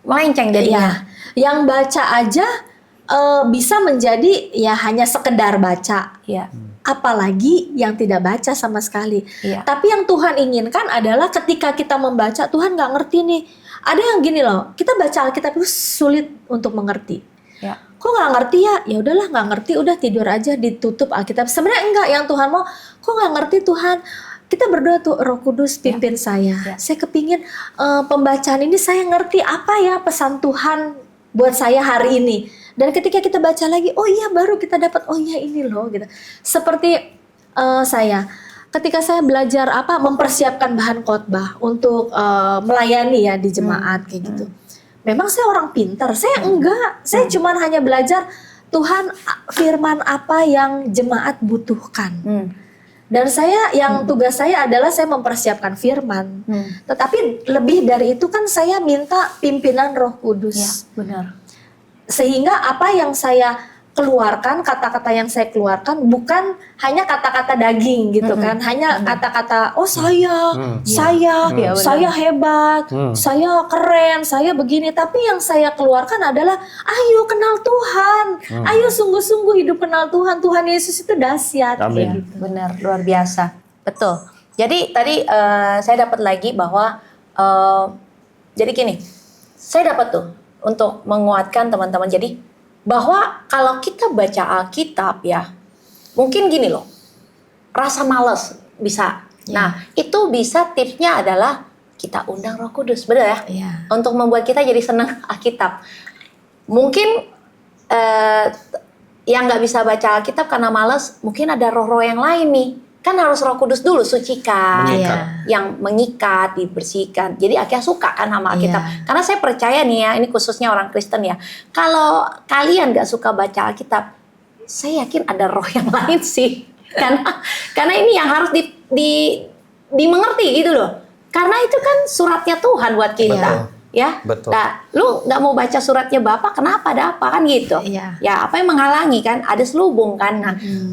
melenceng jadinya. Yang baca aja bisa menjadi ya hanya sekedar baca. Iya. Apalagi yang tidak baca sama sekali. Iya. Tapi yang Tuhan inginkan adalah ketika kita membaca, Tuhan nggak ngerti nih. Ada yang gini loh, kita baca Alkitab itu sulit untuk mengerti. Ya. Kok nggak ngerti ya? Ya udahlah nggak ngerti, udah tidur aja, ditutup Alkitab. Sebenarnya enggak, yang Tuhan mau, kok nggak ngerti Tuhan? Kita berdoa tuh, Roh Kudus pimpin saya. Ya. Saya kepingin pembacaan ini saya ngerti apa ya pesan Tuhan buat saya hari ini. Dan ketika kita baca lagi, oh iya baru kita dapat, oh iya ini loh gitu. Seperti saya, ketika saya belajar mempersiapkan bahan khotbah untuk melayani ya di jemaat kayak gitu. Memang saya orang pintar, saya enggak. Saya cuman hanya belajar Tuhan firman apa yang jemaat butuhkan. Dan saya yang tugas saya adalah saya mempersiapkan firman. Tetapi lebih dari itu kan saya minta pimpinan Roh Kudus. Ya, benar. Sehingga apa yang saya keluarkan, kata-kata yang saya keluarkan bukan hanya kata-kata daging gitu kan, hanya kata-kata oh saya hebat, saya keren, saya begini, tapi yang saya keluarkan adalah ayo kenal Tuhan, ayo sungguh-sungguh hidup kenal Tuhan, Tuhan Yesus itu dahsyat. Amin. Kayak gitu. Benar, luar biasa. Betul. Jadi tadi saya dapat lagi bahwa jadi gini, saya dapat tuh untuk menguatkan teman-teman. Jadi bahwa kalau kita baca Alkitab ya, mungkin gini loh, rasa malas bisa. Nah, itu bisa tipsnya adalah kita undang Roh Kudus, benar ya? Iya. Untuk membuat kita jadi senang Alkitab. Mungkin yang nggak bisa baca Alkitab karena malas, mungkin ada roh-roh yang lain nih. Kan harus Roh Kudus dulu sucikan, Mengikat. yang mengikat, dibersihkan. Jadi akhirnya suka kan sama Alkitab. Karena saya percaya nih ya, ini khususnya orang Kristen ya. Kalau kalian nggak suka baca Alkitab, saya yakin ada roh yang lain sih. Karena ini yang harus dimengerti gitu loh. Karena itu kan suratnya Tuhan buat kita. Ya, Betul. Nah, lu nggak mau baca suratnya Bapak, kenapa? Ada apa kan gitu? Iya. Ya, apa yang menghalangi kan? Ada selubung kan?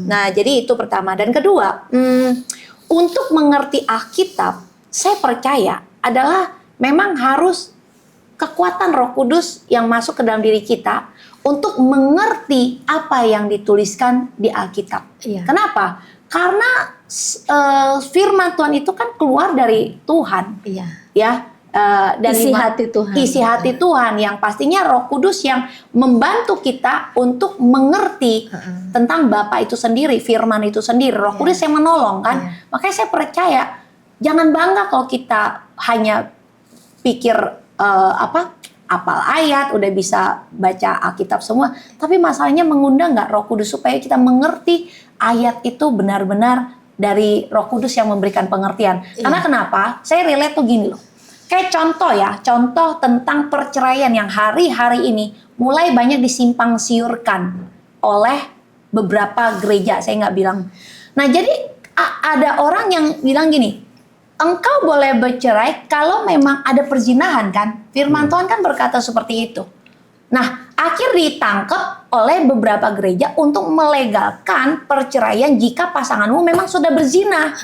Nah, jadi itu pertama. Dan kedua, untuk mengerti Alkitab, saya percaya adalah memang harus kekuatan Roh Kudus yang masuk ke dalam diri kita untuk mengerti apa yang dituliskan di Alkitab. Iya. Kenapa? Karena firman Tuhan itu kan keluar dari Tuhan, Iya. ya. Dan Isi hati Tuhan. Isi hati Tuhan yang pastinya Roh Kudus yang membantu kita untuk mengerti tentang Bapa itu sendiri, firman itu sendiri. Roh Kudus yang menolong kan. Makanya saya percaya jangan bangga kalau kita hanya pikir apal ayat, udah bisa baca Alkitab semua. Tapi masalahnya mengundang nggak Roh Kudus supaya kita mengerti ayat itu benar-benar dari Roh Kudus yang memberikan pengertian. Karena kenapa? Saya relate tuh gini loh. Kayak contoh tentang perceraian yang hari-hari ini mulai banyak disimpang siurkan oleh beberapa gereja, saya nggak bilang. Nah, jadi ada orang yang bilang gini, engkau boleh bercerai kalau memang ada perzinahan kan? Firman Tuhan kan berkata seperti itu. Nah, akhir ditangkap oleh beberapa gereja untuk melegalkan perceraian jika pasanganmu memang sudah berzina.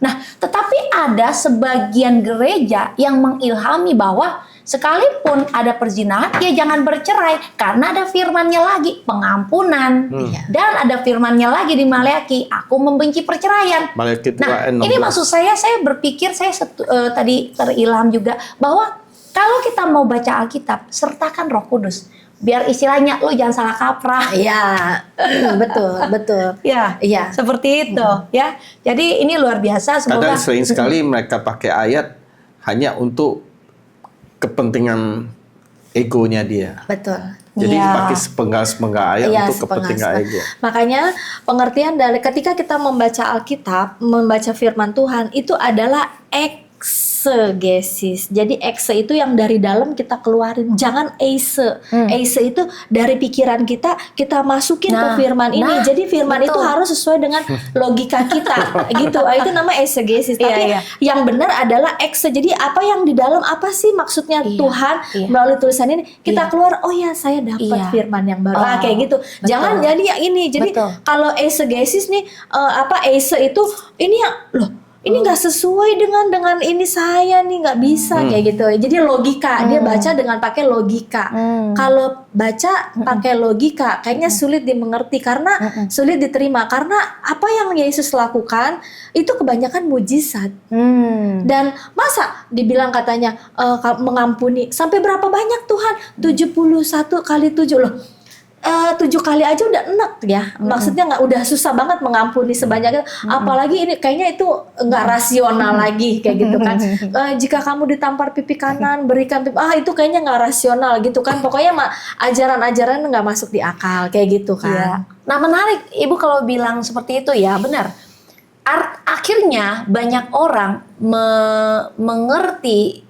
Nah, tetapi ada sebagian gereja yang mengilhami bahwa sekalipun ada perzinahan, ya jangan bercerai karena ada firmannya lagi, pengampunan. Dan ada firmannya lagi di Maleakhi, aku membenci perceraian. Maleakhi 2 Nah, ayat 16. ini maksud saya berpikir, tadi terilham juga bahwa kalau kita mau baca Alkitab, sertakan Roh Kudus. Biar istilahnya lu jangan salah kaprah. Iya, betul. Ya, Iya. seperti itu ya. Jadi ini luar biasa. Semoga Kadang sering sekali mereka pakai ayat hanya untuk kepentingan egonya dia. Betul. Jadi Iya. pakai sepenggal ayat Iya, untuk kepentingan ego. Makanya pengertian dari ketika kita membaca Alkitab, membaca firman Tuhan itu adalah eksegesis. Jadi ekse itu yang dari dalam kita keluarin, jangan eise. Eise itu dari pikiran kita masukin ke firman ini. Jadi firman itu harus sesuai dengan logika kita gitu. Itu nama eksegesis. Tapi yang benar adalah ekse. Jadi apa yang di dalam, apa sih maksudnya Tuhan melalui tulisan ini, kita keluar, oh ya saya dapat firman yang baru. Kayak gitu. Jangan jadi yang ini. Jadi kalau eksegesis nih eise itu ini yang loh, ini nggak sesuai dengan ini saya nih, nggak bisa kayak gitu. Jadi logika, dia baca dengan pakai logika. Kalau baca pakai logika kayaknya sulit dimengerti karena sulit diterima, karena apa yang Yesus lakukan itu kebanyakan mujizat. Dan masa dibilang katanya mengampuni sampai berapa banyak Tuhan? 71 kali 7 loh. 7 kali aja udah enak ya. Maksudnya nggak, udah susah banget mengampuni sebanyak itu. Apalagi ini kayaknya itu nggak rasional lagi kayak gitu kan. Jika kamu ditampar pipi kanan, berikan pipi, itu kayaknya nggak rasional gitu kan. Pokoknya ajaran-ajaran nggak masuk di akal kayak gitu kan. Nah, menarik Ibu kalau bilang seperti itu ya, benar. Akhirnya banyak orang mengerti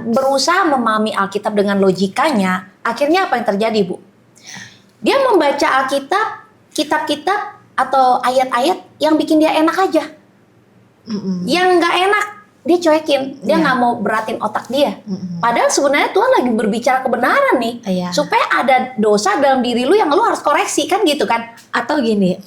berusaha memahami Alkitab dengan logikanya. Akhirnya apa yang terjadi, Bu? Dia membaca Alkitab, kitab-kitab atau ayat-ayat yang bikin dia enak aja. Yang nggak enak dia cuekin, dia nggak mau beratin otak dia. Padahal sebenarnya Tuhan lagi berbicara kebenaran nih, Iya. supaya ada dosa dalam diri lu yang lu harus koreksi kan gitu kan? Atau gini,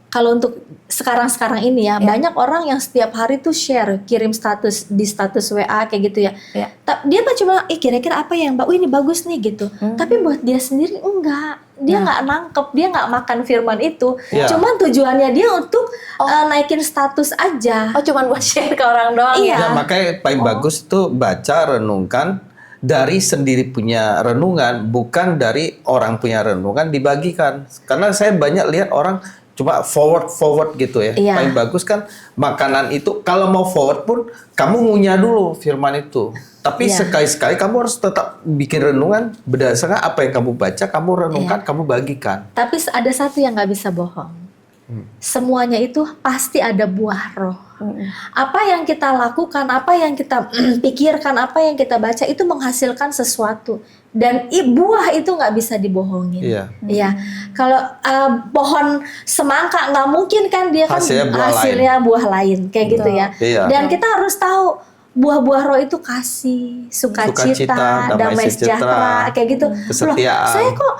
kalau untuk sekarang ini ya, banyak orang yang setiap hari tuh share, kirim status di status WA kayak gitu ya. Iya. Dia mah cuma, kira-kira apa yang ini bagus nih gitu. Tapi buat dia sendiri enggak, dia nggak nangkep, dia nggak makan firman itu. Iya. Cuman tujuannya dia untuk naikin status aja. Oh, cuman buat share ke orang doang Iya. ya? Ya, makanya paling bagus itu baca, renungkan dari sendiri punya renungan, bukan dari orang punya renungan dibagikan. Karena saya banyak lihat orang cuma forward gitu ya. Iya. Paling bagus kan makanan itu, kalau mau forward pun kamu ngunyah dulu firman itu. Tapi Iya. sekali-sekali kamu harus tetap bikin renungan berdasarkan apa yang kamu baca, kamu renungkan, kamu bagikan. Tapi ada satu yang nggak bisa bohong. Semuanya itu pasti ada buah roh. Apa yang kita lakukan, apa yang kita pikirkan, apa yang kita baca itu menghasilkan sesuatu. Dan buah itu nggak bisa dibohongin. Iya. Iya. Kalau pohon semangka nggak mungkin kan dia kan Hasilnya buah buah lain kayak gitu ya. Iya. Dan kita harus tahu buah-buah roh itu kasih, sukacita, damai sejahtera, kayak gitu. Kesetiaan. Loh, saya kok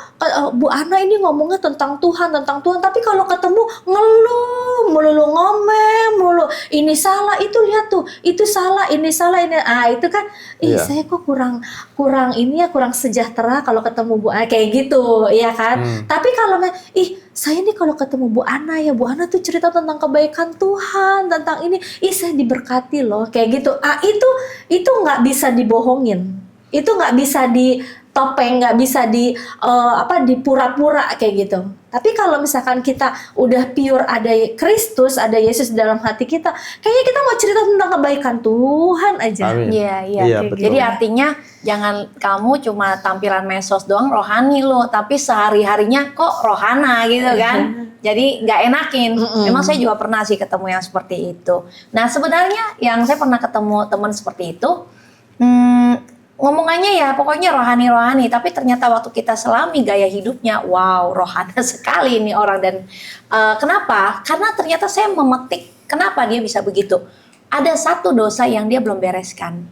Bu Ana ini ngomongnya tentang Tuhan, tapi kalau ketemu ngeluh, melulu ngomel, melulu ini salah, itu lihat tuh, itu salah, ini salah, ini itu kan, Iya. saya kok kurang ini ya, kurang sejahtera kalau ketemu Bu Ana kayak gitu, ya kan? Tapi kalau saya nih kalau ketemu Bu Ana ya, Bu Ana tuh cerita tentang kebaikan Tuhan, tentang ini, saya diberkati loh, kayak gitu. Itu nggak bisa dibohongin, itu nggak bisa ditopeng, nggak bisa dipura-pura kayak gitu. Tapi kalau misalkan kita udah pure, ada Kristus, ada Yesus dalam hati kita, kayaknya kita mau cerita tentang kebaikan Tuhan aja. Amin. Iya, Iya, kayak betul. Jadi artinya jangan kamu cuma tampilan medsos doang rohani lo, tapi sehari-harinya kok rohana gitu kan. Jadi nggak enakin. Memang saya juga pernah sih ketemu yang seperti itu. Nah sebenarnya yang saya pernah ketemu teman seperti itu, ngomongannya ya pokoknya rohani-rohani, tapi ternyata waktu kita selami gaya hidupnya, wow, rohana sekali ini orang. Dan kenapa? Karena ternyata saya memetik kenapa dia bisa begitu. Ada satu dosa yang dia belum bereskan.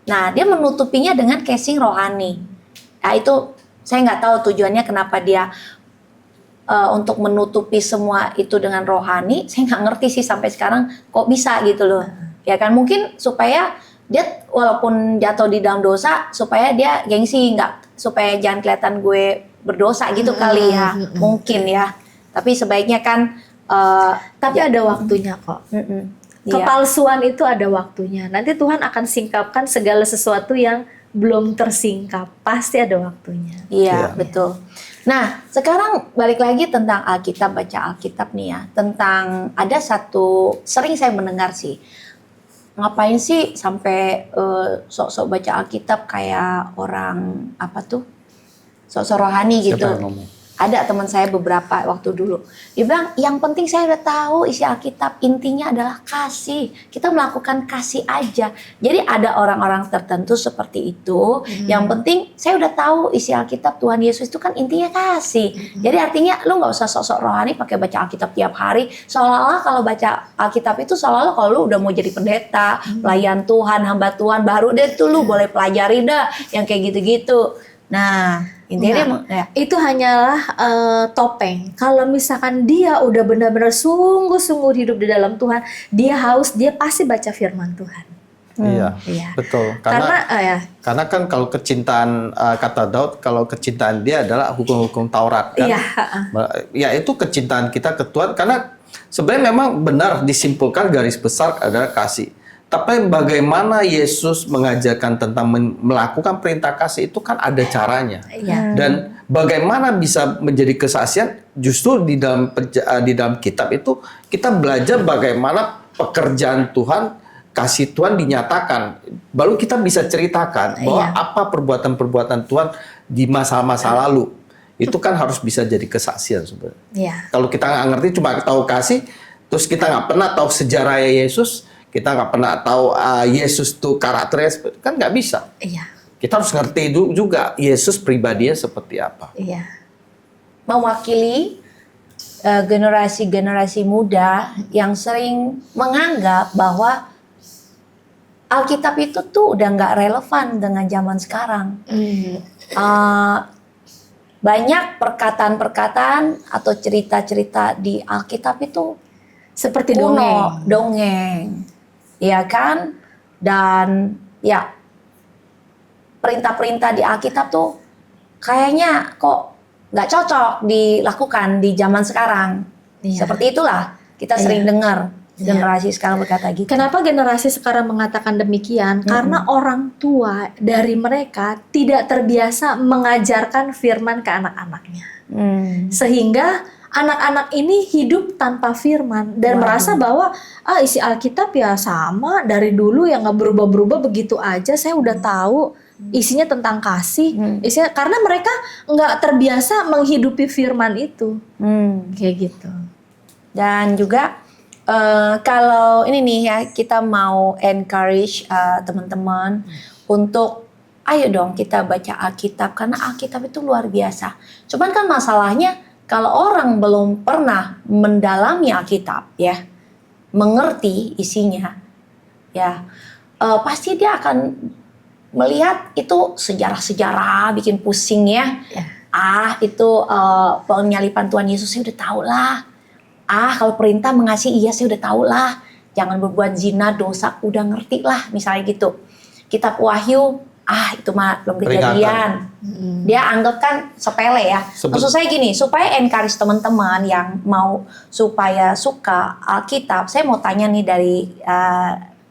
Nah, dia menutupinya dengan casing rohani. Nah, itu saya nggak tahu tujuannya kenapa dia untuk menutupi semua itu dengan rohani. Saya nggak ngerti sih sampai sekarang kok bisa gitu loh. Ya kan, mungkin supaya dia walaupun jatuh di dalam dosa, supaya dia gengsi, nggak, supaya jangan kelihatan gue berdosa gitu kali ya. Mungkin ya. Tapi sebaiknya kan Tapi ada waktunya kok. Iya. Kepalsuan itu ada waktunya. Nanti Tuhan akan singkapkan segala sesuatu yang belum tersingkap. Pasti ada waktunya. Iya, Iya. betul. Nah, sekarang balik lagi tentang Alkitab, baca Alkitab nih ya. Tentang ada satu, sering saya mendengar sih, ngapain sih sampai sok-sok baca Alkitab kayak orang apa tuh? Sok-sok rohani gitu. Siapa yang ngomong? Ada teman saya beberapa waktu dulu. Dia bilang, yang penting saya udah tahu isi Alkitab, intinya adalah kasih. Kita melakukan kasih aja. Jadi ada orang-orang tertentu seperti itu. Yang penting saya udah tahu isi Alkitab, Tuhan Yesus itu kan intinya kasih. Jadi artinya lu nggak usah sok-sok rohani pakai baca Alkitab tiap hari. Seolah-olah kalau baca Alkitab itu seolah-olah kalau lu udah mau jadi pendeta, pelayan Tuhan, hamba Tuhan, baru deh tuh lu boleh pelajari dah yang kayak gitu-gitu. Nah, intinya Itu hanyalah topeng. Kalau misalkan dia udah benar-benar sungguh-sungguh hidup di dalam Tuhan, dia haus, dia pasti baca firman Tuhan. Iya, Iya. betul. Karena Karena kan kalau kecintaan kata Daud, kalau kecintaan dia adalah hukum-hukum Taurat kan. Iya. Ya itu kecintaan kita ke Tuhan, karena sebenarnya memang benar disimpulkan garis besar adalah kasih. Tapi bagaimana Yesus mengajarkan tentang melakukan perintah kasih itu kan ada caranya. Iya. Dan bagaimana bisa menjadi kesaksian, justru di dalam kitab itu kita belajar bagaimana pekerjaan Tuhan, kasih Tuhan dinyatakan. Baru kita bisa ceritakan bahwa apa perbuatan-perbuatan Tuhan di masa-masa lalu. Itu kan harus bisa jadi kesaksian sebenarnya. Iya. Kalau kita nggak ngerti, cuma tahu kasih, terus kita nggak pernah tahu sejarah Yesus, kita nggak pernah tahu Yesus tuh karakternya, kan nggak bisa. Iya. Kita harus ngerti juga Yesus pribadinya seperti apa. Iya. Mewakili generasi-generasi muda yang sering menganggap bahwa Alkitab itu tuh udah nggak relevan dengan zaman sekarang. Uh, banyak perkataan-perkataan atau cerita-cerita di Alkitab itu Seperti kuno, dongeng. dongeng, ya kan? Dan ya perintah-perintah di Alkitab tuh kayaknya kok nggak cocok dilakukan di zaman sekarang. Iya. Seperti itulah kita sering dengar generasi sekarang berkata gitu. Kenapa generasi sekarang mengatakan demikian? Karena orang tua dari mereka tidak terbiasa mengajarkan firman ke anak-anaknya. Sehingga anak-anak ini hidup tanpa firman dan merasa bahwa isi Alkitab ya sama dari dulu yang nggak berubah-berubah begitu aja. Saya udah tahu isinya tentang kasih. Isinya karena mereka nggak terbiasa menghidupi firman itu. Kayak gitu. Dan juga kalau ini nih ya, kita mau encourage teman-teman untuk ayo dong kita baca Alkitab, karena Alkitab itu luar biasa. Cuman kan masalahnya kalau orang belum pernah mendalami Alkitab ya, mengerti isinya ya, pasti dia akan melihat itu sejarah-sejarah bikin pusing ya. Itu penyalipan Tuhan Yesus saya udah tahu lah. Kalau perintah mengasihi iya saya udah tahu lah. Jangan berbuat zina, dosa, udah ngerti lah misalnya gitu. Kitab Wahyu, itu mah belum kejadian. Dia anggap kan sepele ya. Maksud saya gini, supaya encourage teman-teman yang mau supaya suka Alkitab, saya mau tanya nih dari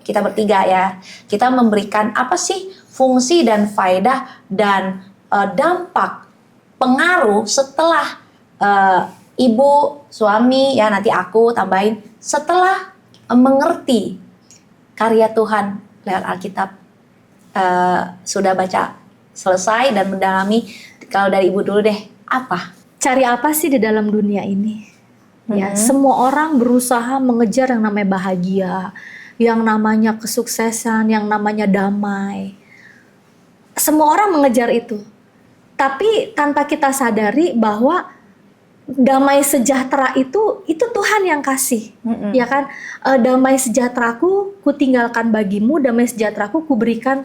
kita bertiga ya. Kita memberikan apa sih fungsi dan faedah dan dampak pengaruh setelah ibu, suami, ya nanti aku tambahin, setelah mengerti karya Tuhan lewat Alkitab, sudah baca selesai dan mendalami. Kalau dari ibu dulu deh, apa? Cari apa sih di dalam dunia ini? Ya, semua orang berusaha mengejar yang namanya bahagia, yang namanya kesuksesan, yang namanya damai. Semua orang mengejar itu. Tapi tanpa kita sadari bahwa damai sejahtera itu Tuhan yang kasih, ya kan? Damai sejahteraku kutinggalkan bagimu, damai sejahteraku kuberikan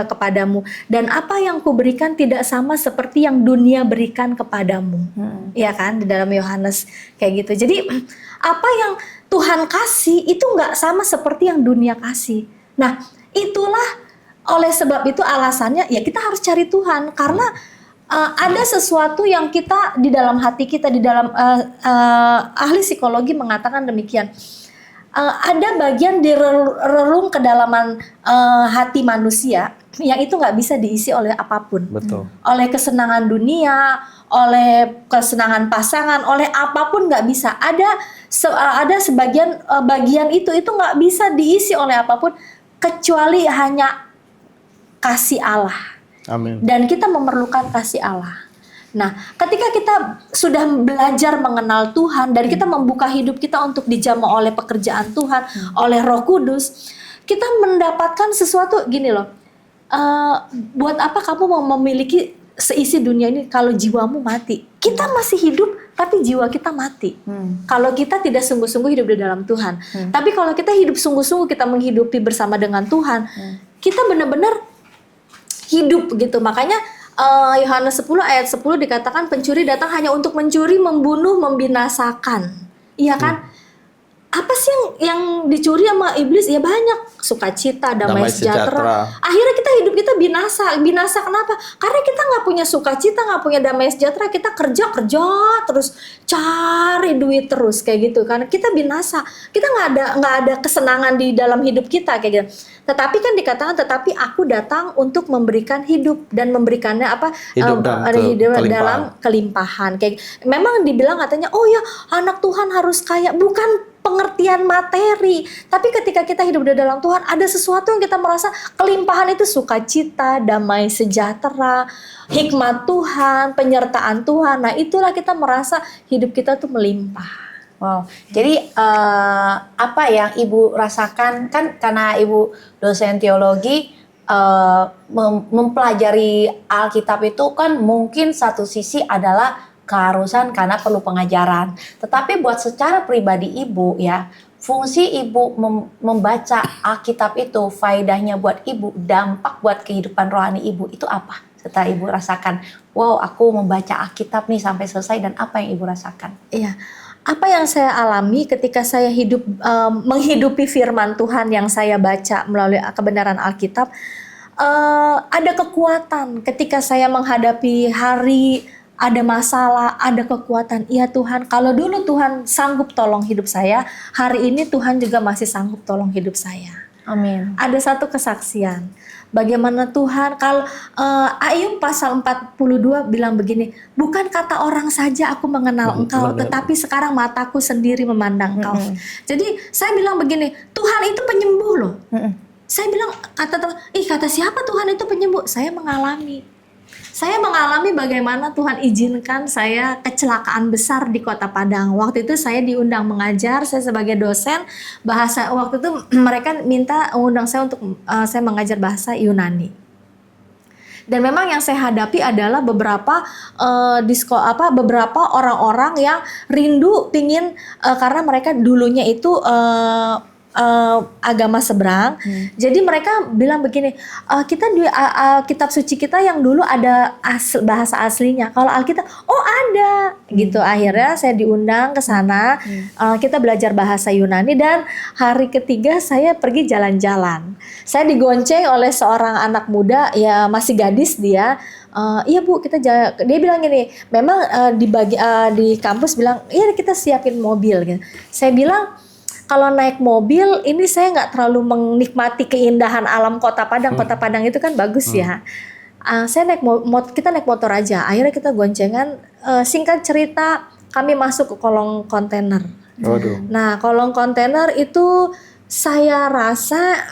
kepadamu. Dan apa yang kuberikan tidak sama seperti yang dunia berikan kepadamu, ya kan? Di dalam Yohanes kayak gitu. Jadi apa yang Tuhan kasih itu nggak sama seperti yang dunia kasih. Nah, itulah oleh sebab itu alasannya ya kita harus cari Tuhan, karena ada sesuatu yang kita di dalam hati kita, di dalam ahli psikologi mengatakan demikian. Ada bagian di relung kedalaman hati manusia yang itu nggak bisa diisi oleh apapun. Betul. Oleh kesenangan dunia, oleh kesenangan pasangan, oleh apapun nggak bisa. Ada sebagian bagian itu nggak bisa diisi oleh apapun kecuali hanya kasih Allah. Amin. Dan kita memerlukan kasih Allah. Nah, ketika kita sudah belajar mengenal Tuhan dan kita membuka hidup kita untuk dijamah oleh pekerjaan Tuhan, oleh Roh Kudus, kita mendapatkan sesuatu gini loh. Buat apa kamu mau memiliki seisi dunia ini kalau jiwamu mati? Kita masih hidup tapi jiwa kita mati. Kalau kita tidak sungguh-sungguh hidup di dalam Tuhan. Tapi kalau kita hidup sungguh-sungguh, kita menghidupi bersama dengan Tuhan, kita benar-benar hidup gitu. Makanya Yohanes 10 ayat 10 dikatakan pencuri datang hanya untuk mencuri, membunuh, membinasakan. Iya kan? Apa sih yang dicuri sama iblis? Ya banyak. Sukacita, damai sejahtera. Akhirnya hidup kita binasa. Binasa kenapa? Karena kita nggak punya sukacita, nggak punya damai sejahtera. Kita kerja terus cari duit terus kayak gitu. Karena kita binasa. Kita nggak ada kesenangan di dalam hidup kita kayak gitu. Tetapi kan dikatakan, tetapi aku datang untuk memberikan hidup dan memberikannya apa? Hidup dalam kelimpahan. Kayak memang dibilang katanya, oh ya anak Tuhan harus kaya. Bukan pengertian materi, tapi ketika kita hidup di dalam Tuhan, ada sesuatu yang kita merasa kelimpahan itu sukacita, damai sejahtera, hikmat Tuhan, penyertaan Tuhan. Nah, itulah kita merasa hidup kita tuh melimpah. Wow. Jadi apa yang Ibu rasakan, kan karena Ibu dosen teologi, mempelajari Alkitab itu kan mungkin satu sisi adalah keharusan karena perlu pengajaran. Tetapi buat secara pribadi Ibu ya, fungsi ibu membaca Alkitab itu, faedahnya buat ibu, dampak buat kehidupan rohani ibu itu apa? Setelah ibu rasakan, wow, aku membaca Alkitab nih sampai selesai, dan apa yang ibu rasakan? Iya. Apa yang saya alami ketika saya menghidupi firman Tuhan yang saya baca melalui kebenaran Alkitab, ada kekuatan ketika saya menghadapi hari, ada masalah, ada kekuatan. Iya Tuhan, kalau dulu Tuhan sanggup tolong hidup saya, hari ini Tuhan juga masih sanggup tolong hidup saya. Amin. Ada satu kesaksian. Bagaimana Tuhan, kalau Ayub pasal 42 bilang begini, bukan kata orang saja aku mengenal engkau, tetapi sekarang mataku sendiri memandang engkau. Jadi saya bilang begini, Tuhan itu penyembuh loh. Saya bilang, kata siapa Tuhan itu penyembuh? Saya mengalami bagaimana Tuhan izinkan saya kecelakaan besar di Kota Padang. Waktu itu saya diundang mengajar, saya sebagai dosen bahasa. Waktu itu mereka undang saya untuk saya mengajar bahasa Yunani. Dan memang yang saya hadapi adalah beberapa beberapa orang-orang yang rindu pingin karena mereka dulunya itu agama seberang. Jadi mereka bilang begini, kita di kitab suci kita yang dulu ada bahasa aslinya. Kalau Alkitab, oh ada, gitu. Akhirnya saya diundang ke sana. Kita belajar bahasa Yunani dan hari ketiga saya pergi jalan-jalan. Saya digonceng oleh seorang anak muda, ya masih gadis dia. Iya Bu, dia bilang gini, memang di kampus bilang, iya kita siapin mobil. Gitu. Saya bilang, kalau naik mobil ini saya nggak terlalu menikmati keindahan alam Kota Padang. Kota Padang itu kan bagus ya. Saya kita naik motor aja. Akhirnya kita goncengan. Singkat cerita, kami masuk ke kolong kontainer. Nah, kolong kontainer itu saya rasa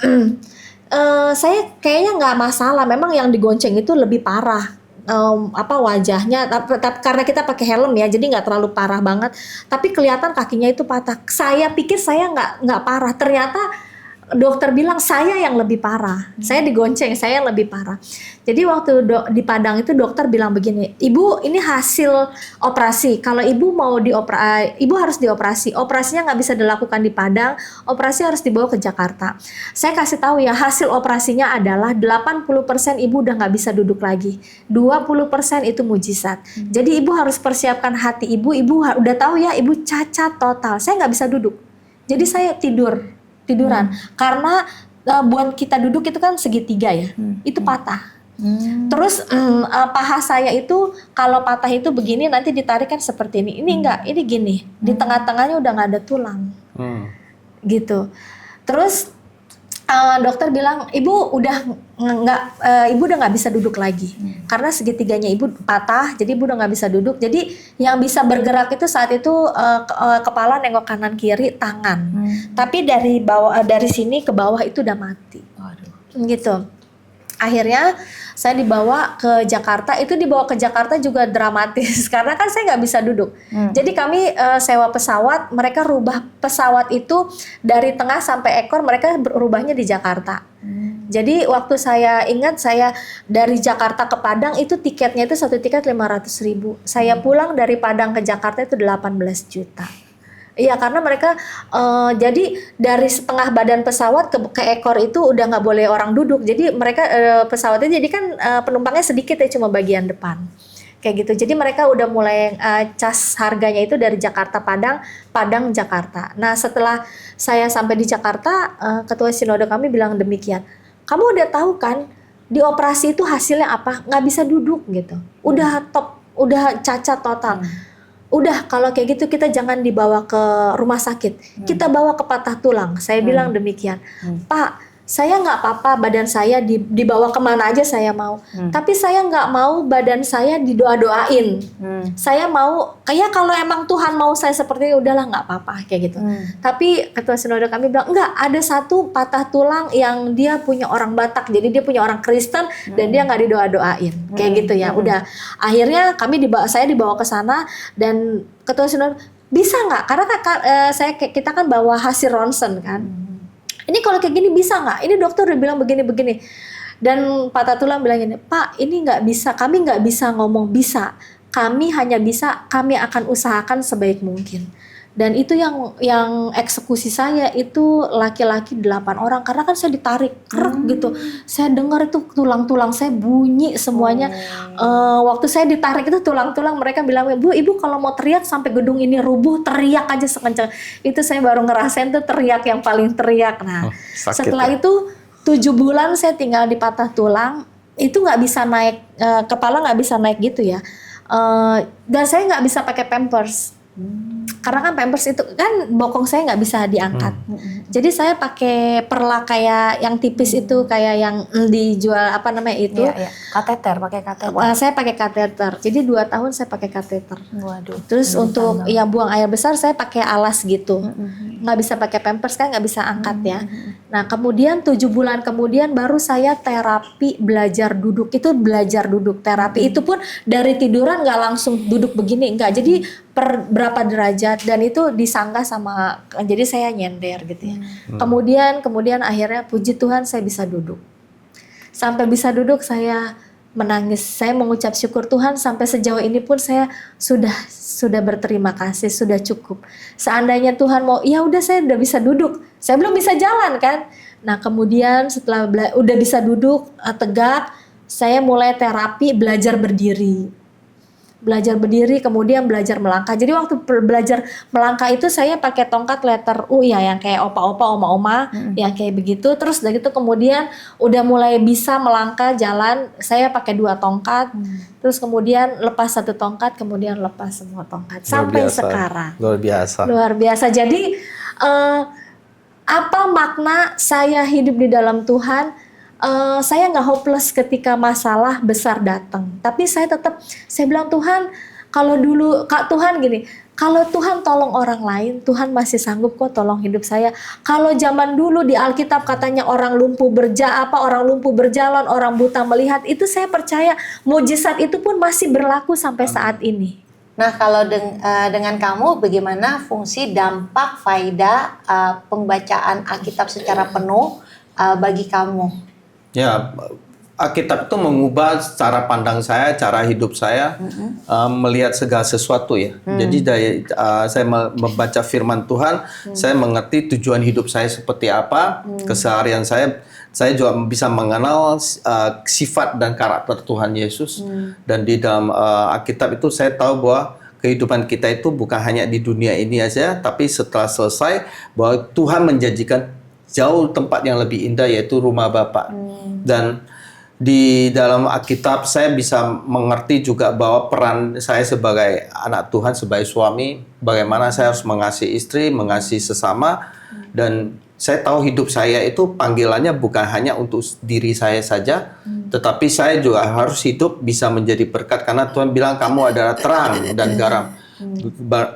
saya kayaknya nggak masalah. Memang yang digonceng itu lebih parah. Wajahnya, karena kita pakai helm ya, jadi nggak terlalu parah banget, tapi kelihatan kakinya itu patah. Saya pikir saya nggak parah, ternyata dokter bilang saya yang lebih parah. Saya digonceng, saya yang lebih parah. Jadi waktu di Padang itu dokter bilang begini, Ibu ini hasil operasi. Kalau Ibu mau Ibu harus dioperasi. Operasinya nggak bisa dilakukan di Padang, operasi harus dibawa ke Jakarta. Saya kasih tahu ya, hasil operasinya adalah 80% Ibu udah nggak bisa duduk lagi. 20% itu mujizat. Jadi Ibu harus persiapkan hati Ibu. Ibu udah tahu ya, Ibu cacat total. Saya nggak bisa duduk. Jadi saya tiduran. Karena buat kita duduk itu kan segitiga ya. Itu patah. Terus paha saya itu kalau patah itu begini, nanti ditarik kan seperti ini. Ini enggak, ini gini. Di tengah-tengahnya udah nggak ada tulang. Gitu. Terus dokter bilang, Ibu udah nggak bisa duduk lagi. Karena segitiganya Ibu patah, jadi Ibu udah nggak bisa duduk. Jadi yang bisa bergerak itu saat itu kepala nengok kanan kiri, tangan. Tapi dari sini ke bawah itu udah mati. Gitu. Akhirnya saya dibawa ke Jakarta. Itu dibawa ke Jakarta juga dramatis karena kan saya nggak bisa duduk. Jadi kami sewa pesawat. Mereka rubah pesawat itu dari tengah sampai ekor. Mereka rubahnya di Jakarta. Jadi waktu saya ingat, saya dari Jakarta ke Padang itu tiketnya itu satu tiket 500.000. Saya pulang dari Padang ke Jakarta itu 18 juta. Iya, karena mereka jadi dari setengah badan pesawat ke ekor itu udah nggak boleh orang duduk. Jadi mereka pesawatnya jadi kan penumpangnya sedikit ya, cuma bagian depan. Kayak gitu. Jadi mereka udah mulai cas harganya itu dari Jakarta Padang, Padang Jakarta. Nah, setelah saya sampai di Jakarta, ketua sinode kami bilang demikian. Kamu udah tahu kan di operasi itu hasilnya apa? Nggak bisa duduk gitu. Udah udah cacat total. Udah, kalau kayak gitu kita jangan dibawa ke rumah sakit. Kita bawa ke patah tulang. Saya bilang demikian. Pak, saya nggak apa-apa badan saya dibawa kemana aja saya mau. Tapi saya nggak mau badan saya didoa-doain. Saya mau, kayak kalau emang Tuhan mau saya seperti ini, udahlah nggak apa-apa kayak gitu. Tapi ketua sinode kami bilang, enggak, ada satu patah tulang yang dia punya orang Batak. Jadi dia punya orang Kristen dan dia nggak didoa-doain. Kayak gitu ya. Udah, akhirnya saya dibawa ke sana dan ketua sinode, bisa nggak? Karena kita kan bawa hasil ronsen kan. Ini kalau kayak gini bisa nggak? Ini dokter udah bilang begini-begini. Dan patah tulang bilang gini, Pak, ini nggak bisa. Kami nggak bisa ngomong bisa. Kami hanya bisa, kami akan usahakan sebaik mungkin. Dan itu yang eksekusi saya itu laki-laki 8 orang karena kan saya ditarik krek gitu. Saya dengar itu tulang-tulang saya bunyi semuanya. Waktu saya ditarik itu tulang-tulang mereka bilang, "Bu, Ibu kalau mau teriak sampai gedung ini rubuh, teriak aja sekencang." Itu saya baru ngerasain tuh teriak yang paling teriak. Nah, setelah itu 7 bulan saya tinggal di patah tulang. Itu nggak bisa naik, kepala nggak bisa naik gitu ya. Dan saya nggak bisa pakai pampers. Karena kan pampers itu kan bokong saya nggak bisa diangkat. Jadi saya pakai perlak kayak yang tipis itu, kayak yang dijual apa namanya itu. Iya. Kateter, pakai kateter. Saya pakai kateter. Jadi 2 tahun saya pakai kateter. Waduh. Terus untuk yang buang air besar saya pakai alas gitu. Nggak bisa pakai pampers kan, nggak bisa angkat ya. Nah kemudian 7 bulan kemudian baru saya terapi belajar duduk. Itu belajar duduk terapi. Itu pun dari tiduran nggak langsung duduk begini, nggak. Jadi per berapa derajat dan itu disanggah sama, jadi saya nyender gitu ya. Kemudian akhirnya puji Tuhan saya bisa duduk. Sampai bisa duduk saya menangis, saya mengucap syukur Tuhan sampai sejauh ini pun saya sudah berterima kasih, sudah cukup. Seandainya Tuhan mau, ya udah saya udah bisa duduk, saya belum bisa jalan kan. Nah kemudian setelah udah bisa duduk tegak, saya mulai terapi belajar berdiri. Kemudian belajar melangkah. Jadi waktu belajar melangkah itu saya pakai tongkat letter U ya, yang kayak opa-opa, oma-oma, yang kayak begitu. Terus dari itu kemudian udah mulai bisa melangkah jalan, saya pakai 2 tongkat. Terus kemudian lepas 1 tongkat, kemudian lepas semua tongkat sampai sekarang. Luar biasa. Jadi apa makna saya hidup di dalam Tuhan? Saya nggak hopeless ketika masalah besar datang, tapi saya bilang Tuhan, kalau dulu Tuhan gini, kalau Tuhan tolong orang lain, Tuhan masih sanggup kok tolong hidup saya. Kalau zaman dulu di Alkitab katanya orang lumpuh berjalan, orang buta melihat, itu saya percaya mujizat itu pun masih berlaku sampai saat ini. Nah kalau dengan kamu bagaimana fungsi dampak faedah pembacaan Alkitab secara penuh bagi kamu? Ya, Alkitab itu mengubah cara pandang saya, cara hidup saya, melihat segala sesuatu ya. Jadi dari saya membaca firman Tuhan, saya mengerti tujuan hidup saya seperti apa, keseharian saya juga bisa mengenal sifat dan karakter Tuhan Yesus. Dan di dalam Alkitab itu saya tahu bahwa kehidupan kita itu bukan hanya di dunia ini aja, tapi setelah selesai bahwa Tuhan menjanjikan jauh tempat yang lebih indah, yaitu rumah Bapa. Dan di dalam Alkitab saya bisa mengerti juga bahwa peran saya sebagai anak Tuhan, sebagai suami, bagaimana saya harus mengasihi istri, mengasihi sesama. Dan saya tahu hidup saya itu panggilannya bukan hanya untuk diri saya saja, tetapi saya juga harus hidup bisa menjadi berkat, karena Tuhan bilang kamu adalah terang dan garam.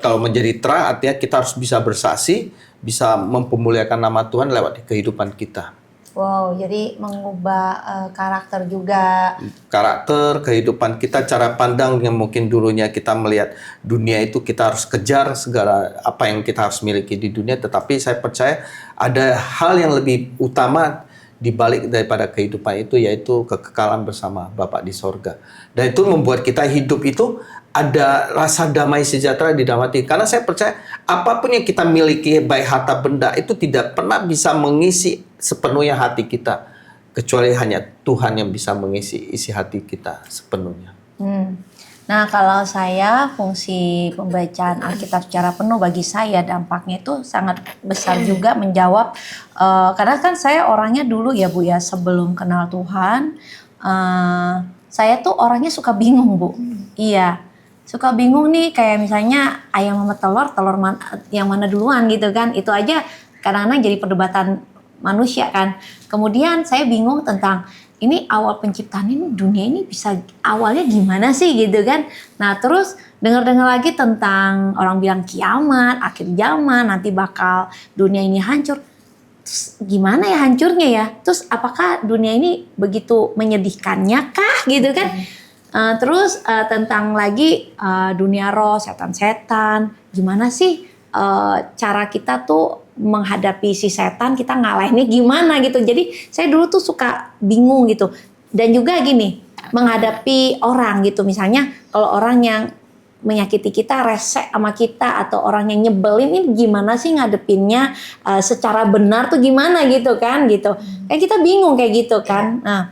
Kalau menjadi terang artinya kita harus bisa bersaksi, bisa mempermuliakan nama Tuhan lewat kehidupan kita. Wow, jadi mengubah karakter juga. Karakter, kehidupan kita, cara pandang yang mungkin dulunya kita melihat dunia itu kita harus kejar segala apa yang kita harus miliki di dunia, tetapi saya percaya ada hal yang lebih utama di balik daripada kehidupan itu, yaitu kekekalan bersama Bapa di sorga. Dan itu membuat kita hidup itu ada rasa damai sejahtera di dalam hati. Karena saya percaya apapun yang kita miliki, baik harta benda, itu tidak pernah bisa mengisi sepenuhnya hati kita, kecuali hanya Tuhan yang bisa mengisi isi hati kita sepenuhnya. Nah kalau saya fungsi pembacaan Alkitab secara penuh bagi saya dampaknya itu sangat besar juga menjawab, karena kan saya orangnya dulu ya Bu ya, sebelum kenal Tuhan, saya tuh orangnya suka bingung Bu. Iya, suka bingung nih, kayak misalnya ayam sama telur yang mana duluan gitu kan, itu aja kadang-kadang jadi perdebatan manusia kan. Kemudian saya bingung tentang ini awal penciptaan ini, dunia ini bisa awalnya gimana sih gitu kan. Nah terus dengar-dengar lagi tentang orang bilang kiamat, akhir zaman, nanti bakal dunia ini hancur. Terus gimana ya hancurnya ya? Terus apakah dunia ini begitu menyedihkannya kah gitu kan? Terus tentang lagi dunia roh, setan-setan, gimana sih cara kita tuh menghadapi si setan, kita ngalahinnya gimana gitu. Jadi saya dulu tuh suka bingung gitu. Dan juga gini, menghadapi orang gitu, misalnya kalau orang yang menyakiti kita, rese sama kita, atau orang yang nyebelin, ini gimana sih ngadepinnya secara benar tuh gimana gitu kan gitu. Kayak kita bingung kayak gitu kan. Nah,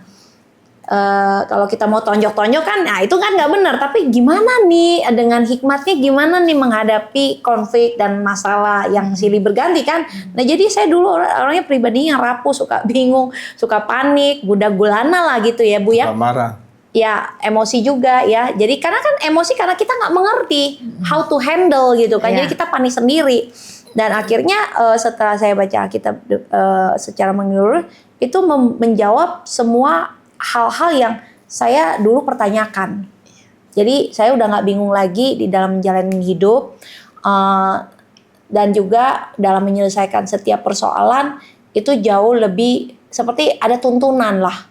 kalau kita mau tonjok-tonjok kan, nah itu kan nggak benar. Tapi gimana nih dengan hikmatnya, gimana nih menghadapi konflik dan masalah yang silih berganti kan. Nah jadi saya dulu orangnya pribadinya rapuh, suka bingung, suka panik, budak gulana lah gitu ya Bu ya. Suka marah. Ya emosi juga ya. Jadi karena kan emosi karena kita nggak mengerti how to handle gitu kan. Jadi kita panik sendiri. Dan akhirnya setelah saya baca Alkitab secara menyeluruh itu menjawab semua hal-hal yang saya dulu pertanyakan. Jadi saya udah nggak bingung lagi di dalam menjalani hidup dan juga dalam menyelesaikan setiap persoalan itu jauh lebih seperti ada tuntunan lah.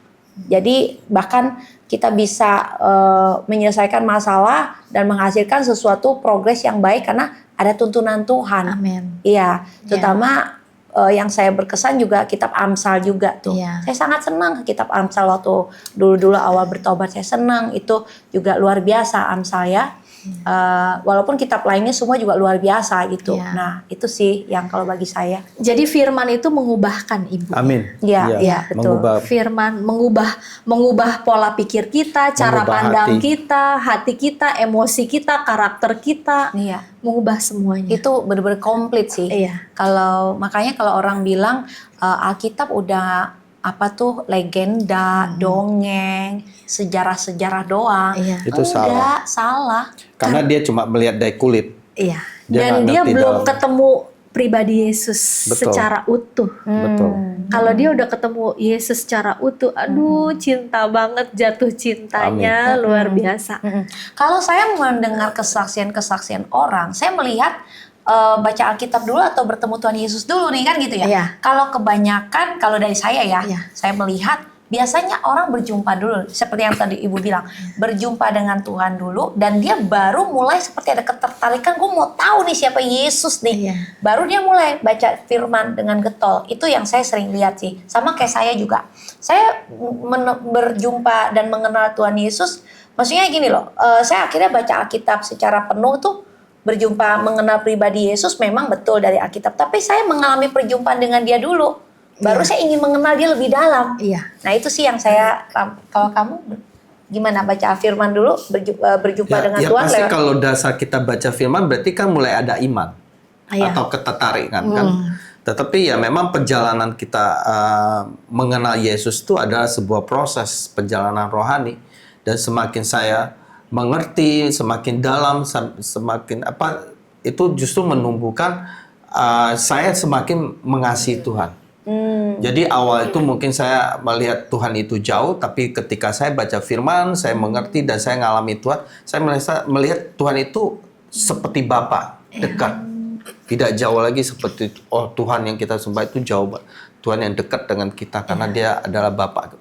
Jadi bahkan kita bisa menyelesaikan masalah dan menghasilkan sesuatu progres yang baik karena ada tuntunan Tuhan. Amin. Iya, terutama yang saya berkesan juga kitab Amsal juga tuh. Iya. Saya sangat senang kitab Amsal waktu dulu-dulu awal bertobat, saya senang, itu juga luar biasa Amsal ya. Walaupun kitab lainnya semua juga luar biasa gitu. Iya. Nah, itu sih yang kalau bagi saya. Jadi firman itu mengubahkan Ibu. Amin. Iya, betul. Mengubah. Firman mengubah pola pikir kita, cara Mengubah pandang hati. kita, hati kita, emosi kita, karakter kita, Iya. mengubah semuanya. Itu benar-benar komplit sih. Iya. Makanya kalau orang bilang Alkitab udah apa tuh legenda, dongeng, sejarah-sejarah doang. Iya. Itu Enggak, salah. Karena dia cuma melihat dari kulit. Iya. Dia Dan nggak dia ngerti belum dalam. ketemu pribadi Yesus Betul. secara utuh. Betul. Kalau dia udah ketemu Yesus secara utuh, aduh cinta banget, jatuh cintanya luar biasa. Kalau saya mendengar kesaksian-kesaksian orang, saya melihat baca Alkitab dulu atau bertemu Tuhan Yesus dulu nih kan gitu ya. Iya. Kalau kebanyakan, kalau dari saya ya, Iya. saya melihat biasanya orang berjumpa dulu, seperti yang tadi Ibu bilang, berjumpa dengan Tuhan dulu, dan dia baru mulai seperti ada ketertarikan, gue mau tahu nih siapa Yesus nih. Iya. Baru dia mulai baca firman dengan getol. Itu yang saya sering lihat sih. Sama kayak saya juga. Saya berjumpa dan mengenal Tuhan Yesus, maksudnya gini loh, saya akhirnya baca Alkitab secara penuh tuh, berjumpa mengenal pribadi Yesus memang betul dari Alkitab, tapi saya mengalami perjumpaan dengan dia dulu. Baru saya ingin mengenal dia lebih dalam. Iya. Nah itu sih yang saya, kalau kamu gimana baca firman dulu, berjumpa dengan Ya Tuhan pasti lewat. kalau dasar kita baca firman berarti kan mulai ada iman Iya. atau ketertarikan kan. Tetapi ya memang perjalanan kita mengenal Yesus itu adalah sebuah proses perjalanan rohani, dan semakin saya mengerti semakin dalam, semakin apa itu justru menumbuhkan saya semakin mengasihi Tuhan. Jadi awal itu mungkin saya melihat Tuhan itu jauh, tapi ketika saya baca firman, saya mengerti dan saya ngalami Tuhan, saya melihat Tuhan itu seperti Bapa, dekat. Tidak jauh lagi seperti Tuhan yang kita sembah itu jauh. Tuhan yang dekat dengan kita karena dia adalah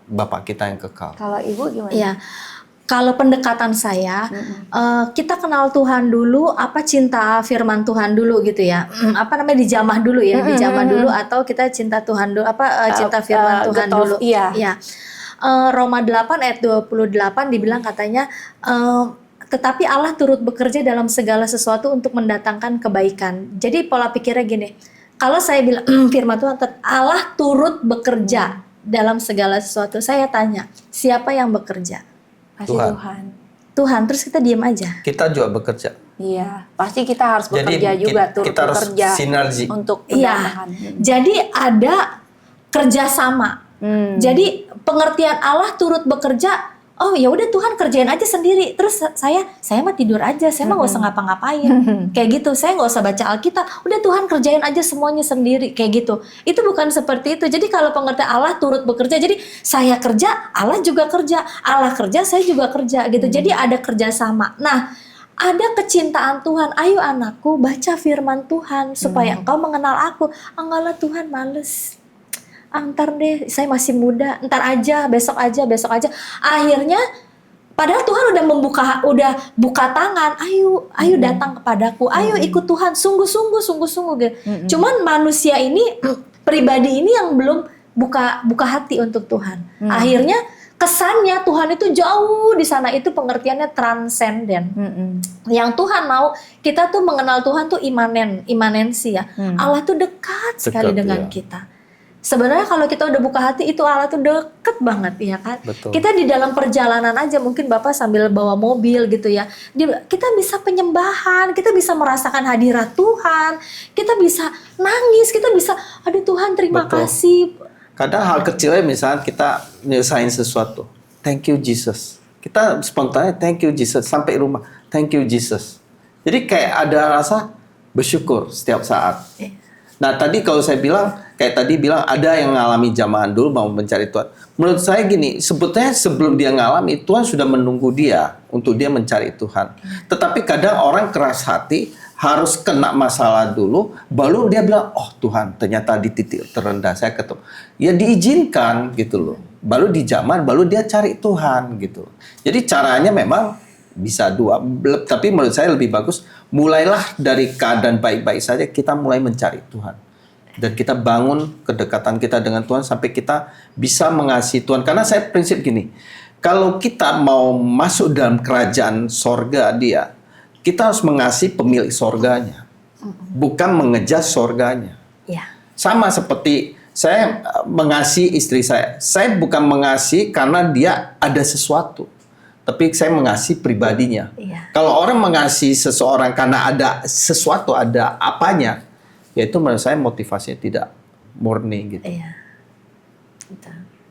Bapa kita yang kekal. Kalau Ibu gimana? Iya. Kalau pendekatan saya, kita kenal Tuhan dulu, apa cinta firman Tuhan dulu gitu ya. Apa namanya, dijamah dulu ya, dijamah dulu, atau kita cinta Tuhan dulu, cinta firman Tuhan dulu. Iya. Ya. Roma 8 ayat 28 dibilang katanya, tetapi Allah turut bekerja dalam segala sesuatu untuk mendatangkan kebaikan. Jadi pola pikirnya gini, kalau saya bilang firman Tuhan, Allah turut bekerja dalam segala sesuatu, saya tanya, siapa yang bekerja? Pasti Tuhan. Tuhan, terus kita diam aja. Kita juga bekerja. Iya, pasti kita harus Jadi bekerja juga, turut kita harus bekerja sinergi. untuk Iya. perdamaian. Jadi ada kerjasama. Jadi pengertian Allah turut bekerja. Oh ya udah Tuhan kerjain aja sendiri. Terus saya mah tidur aja. Saya mah nggak usah ngapa-ngapain. Kayak gitu. Saya nggak usah baca Alkitab. Udah Tuhan kerjain aja semuanya sendiri. Kayak gitu. Itu bukan seperti itu. Jadi kalau pengertian Allah turut bekerja. Jadi saya kerja, Allah juga kerja. Allah kerja, saya juga kerja. Gitu. Jadi ada kerjasama. Nah, ada kecintaan Tuhan. Ayo anakku baca firman Tuhan supaya engkau mengenal aku. Enggak lah Tuhan, males. Ntar deh, saya masih muda, ntar aja, besok aja. Akhirnya padahal Tuhan udah buka tangan. Ayo datang kepadaku. Ayo ikut Tuhan. Sungguh-sungguh gitu. Cuman manusia ini pribadi ini yang belum buka hati untuk Tuhan. Akhirnya kesannya Tuhan itu jauh di sana, itu pengertiannya transenden. Yang Tuhan mau kita tuh mengenal Tuhan tuh imanensi ya. Allah tuh dekat sekali dengan kita. Sebenarnya kalau kita udah buka hati itu Allah tuh deket banget ya kan. Betul. Kita di dalam perjalanan aja mungkin Bapak sambil bawa mobil gitu ya. Kita bisa penyembahan, kita bisa merasakan hadirat Tuhan, kita bisa nangis, kita bisa aduh Tuhan terima Betul. kasih. Kadang hal kecilnya misalnya kita nyelesain sesuatu, thank you Jesus. Kita spontannya thank you Jesus sampai rumah, thank you Jesus. Jadi kayak ada rasa bersyukur setiap saat. Nah tadi kalau saya bilang, kayak tadi bilang ada yang ngalami zaman dulu mau mencari Tuhan. Menurut saya gini, sebetulnya sebelum dia ngalami, Tuhan sudah menunggu dia untuk dia mencari Tuhan. Tetapi kadang orang keras hati, harus kena masalah dulu, baru dia bilang, oh Tuhan ternyata di titik terendah saya ketemu. Ya diizinkan gitu loh. Baru dijamah, baru dia cari Tuhan gitu. Jadi caranya memang bisa dua, tapi menurut saya lebih bagus mulailah dari keadaan baik-baik saja, kita mulai mencari Tuhan dan kita bangun kedekatan kita dengan Tuhan sampai kita bisa mengasihi Tuhan. Karena saya prinsip gini, kalau kita mau masuk dalam kerajaan sorga dia, kita harus mengasihi pemilik sorganya, bukan mengejar sorganya. Sama seperti saya mengasihi istri saya bukan mengasihi karena dia ada sesuatu, tapi saya mengasihi pribadinya. Kalau orang mengasihi seseorang karena ada sesuatu, ada apanya, ya itu menurut saya motivasinya tidak murni gitu.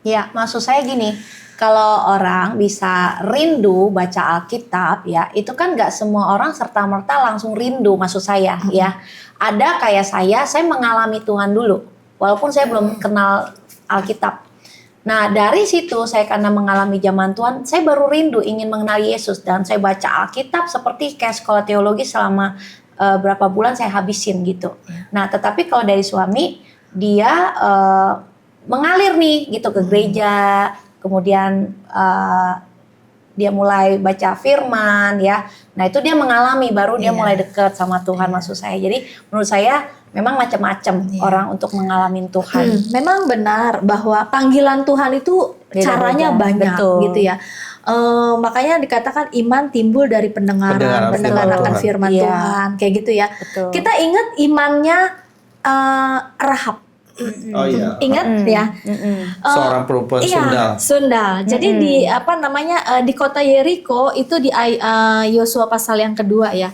Ya, maksud saya gini, kalau orang bisa rindu baca Alkitab ya, itu kan nggak semua orang serta-merta langsung rindu, maksud saya ya. Ada kayak saya mengalami Tuhan dulu, walaupun saya belum kenal Alkitab. Nah dari situ saya karena mengalami zaman Tuhan, saya baru rindu ingin mengenal Yesus dan saya baca Alkitab seperti kayak sekolah teologi selama berapa bulan saya habisin gitu. Nah tetapi kalau dari suami dia mengalir nih gitu ke gereja, kemudian dia mulai baca firman ya. Nah itu dia mengalami, baru dia mulai dekat sama Tuhan maksud saya. Jadi menurut saya memang macam-macam orang untuk mengalami Tuhan. Memang benar bahwa panggilan Tuhan itu caranya banyak gitu ya. Makanya dikatakan iman timbul dari pendengaran akan firman Tuhan, kayak gitu ya. Betul. Kita ingat imannya Rahab. Oh iya. Ingat ya? Seorang perempuan sundal. Sundal. Jadi di di kota Yeriko itu di Yosua pasal yang kedua ya,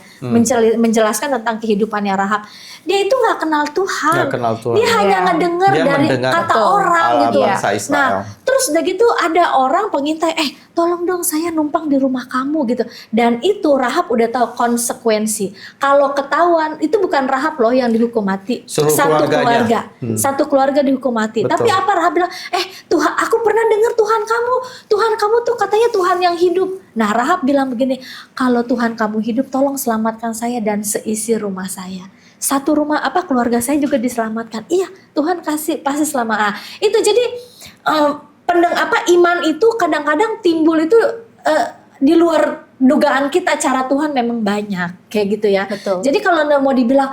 menjelaskan tentang kehidupannya Rahab. Dia itu nggak kenal Tuhan. Nggak kenal Tuhan. Dia hanya ngedengar Dia dari mendengar kata orang gitu. bangsa Israel. Nah, terus udah gitu ada orang pengintai, tolong dong saya numpang di rumah kamu gitu. Dan itu Rahab udah tahu konsekuensi. Kalau ketahuan itu bukan Rahab loh yang dihukum mati, satu keluarga. Satu keluarga dihukum mati. Betul. Tapi apa Rahab bilang, Tuhan, aku pernah dengar Tuhan kamu tuh katanya Tuhan yang hidup. Nah Rahab bilang begini, kalau Tuhan kamu hidup, tolong selamatkan saya dan seisi rumah saya. Satu rumah keluarga saya juga diselamatkan. Iya, Tuhan pasti selamat. Itu jadi iman itu kadang-kadang timbul itu di luar dugaan kita. Cara Tuhan memang banyak kayak gitu ya. Betul. Jadi kalau mau dibilang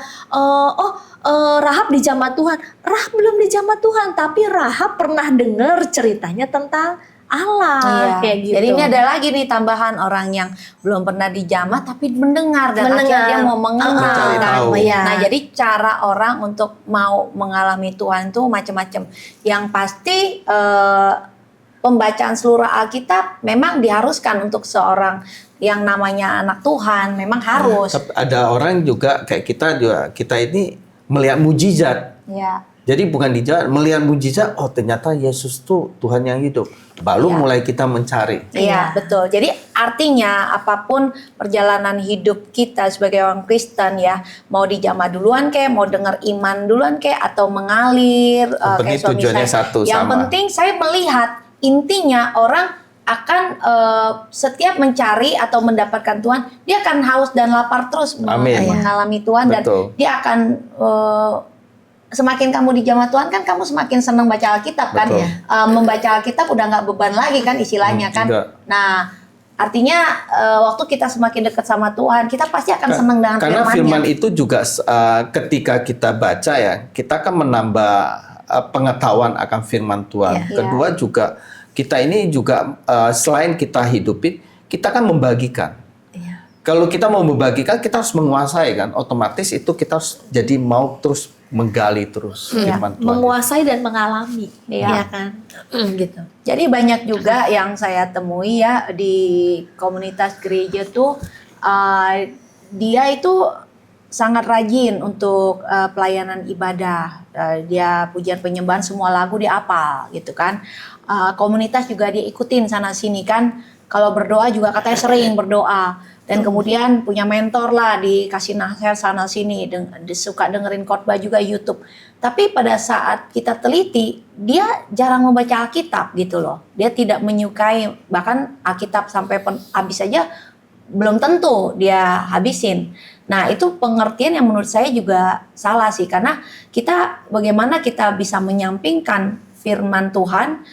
Rahab dijamah Tuhan, Rahab belum dijamah Tuhan, tapi Rahab pernah dengar ceritanya tentang Allah kayak gitu. Jadi ini ada lagi nih tambahan orang yang belum pernah dijamah tapi mendengar dan akhirnya dia mau mengenal. Mencari tahu. Nah jadi cara orang untuk mau mengalami Tuhan tuh macam-macam. Yang pasti pembacaan seluruh Alkitab memang diharuskan untuk seorang yang namanya anak Tuhan, memang harus. Ada orang juga kayak kita ini melihat mujizat. Ya. Jadi bukan melihat mujizat, oh ternyata Yesus tuh Tuhan yang hidup. Baru mulai kita mencari. Iya, betul. Jadi artinya apapun perjalanan hidup kita sebagai orang Kristen ya, mau dijamah duluan kayak, mau dengar iman duluan kayak, atau mengalir kayak suami tujuannya saya. satu Yang sama. penting saya melihat intinya orang akan setiap mencari atau mendapatkan Tuhan, dia akan haus dan lapar terus mengalami Tuhan. Betul. Dan dia akan semakin kamu dijamah Tuhan kan kamu semakin senang baca Alkitab kan. Membaca Alkitab udah nggak beban lagi kan istilahnya kan. Juga. Nah artinya waktu kita semakin dekat sama Tuhan, kita pasti akan senang dengan karena firman-Nya. firman itu juga ketika kita baca ya, kita akan menambah pengetahuan akan firman Tuhan. Kedua juga kita ini juga selain kita hidupin, kita kan membagikan. Iya. Kalau kita mau membagikan, kita harus menguasai kan. Otomatis itu kita harus jadi mau terus menggali terus firman Tuhan. Menguasai dan mengalami, Iya. ya kan? Gitu. Jadi banyak juga yang saya temui ya di komunitas gereja tuh dia itu sangat rajin untuk pelayanan ibadah. Dia pujian penyembahan semua lagu dia hafal gitu kan. Komunitas juga dia ikutin sana sini kan. Kalau berdoa juga katanya sering berdoa. Dan kemudian punya mentor lah, dikasih nasihat sana sini, suka dengerin khotbah juga YouTube. Tapi pada saat kita teliti, dia jarang membaca Alkitab gitu loh. Dia tidak menyukai, bahkan Alkitab sampai habis aja belum tentu dia habisin. Nah itu pengertian yang menurut saya juga salah sih. Karena kita, bagaimana kita bisa menyampingkan firman Tuhan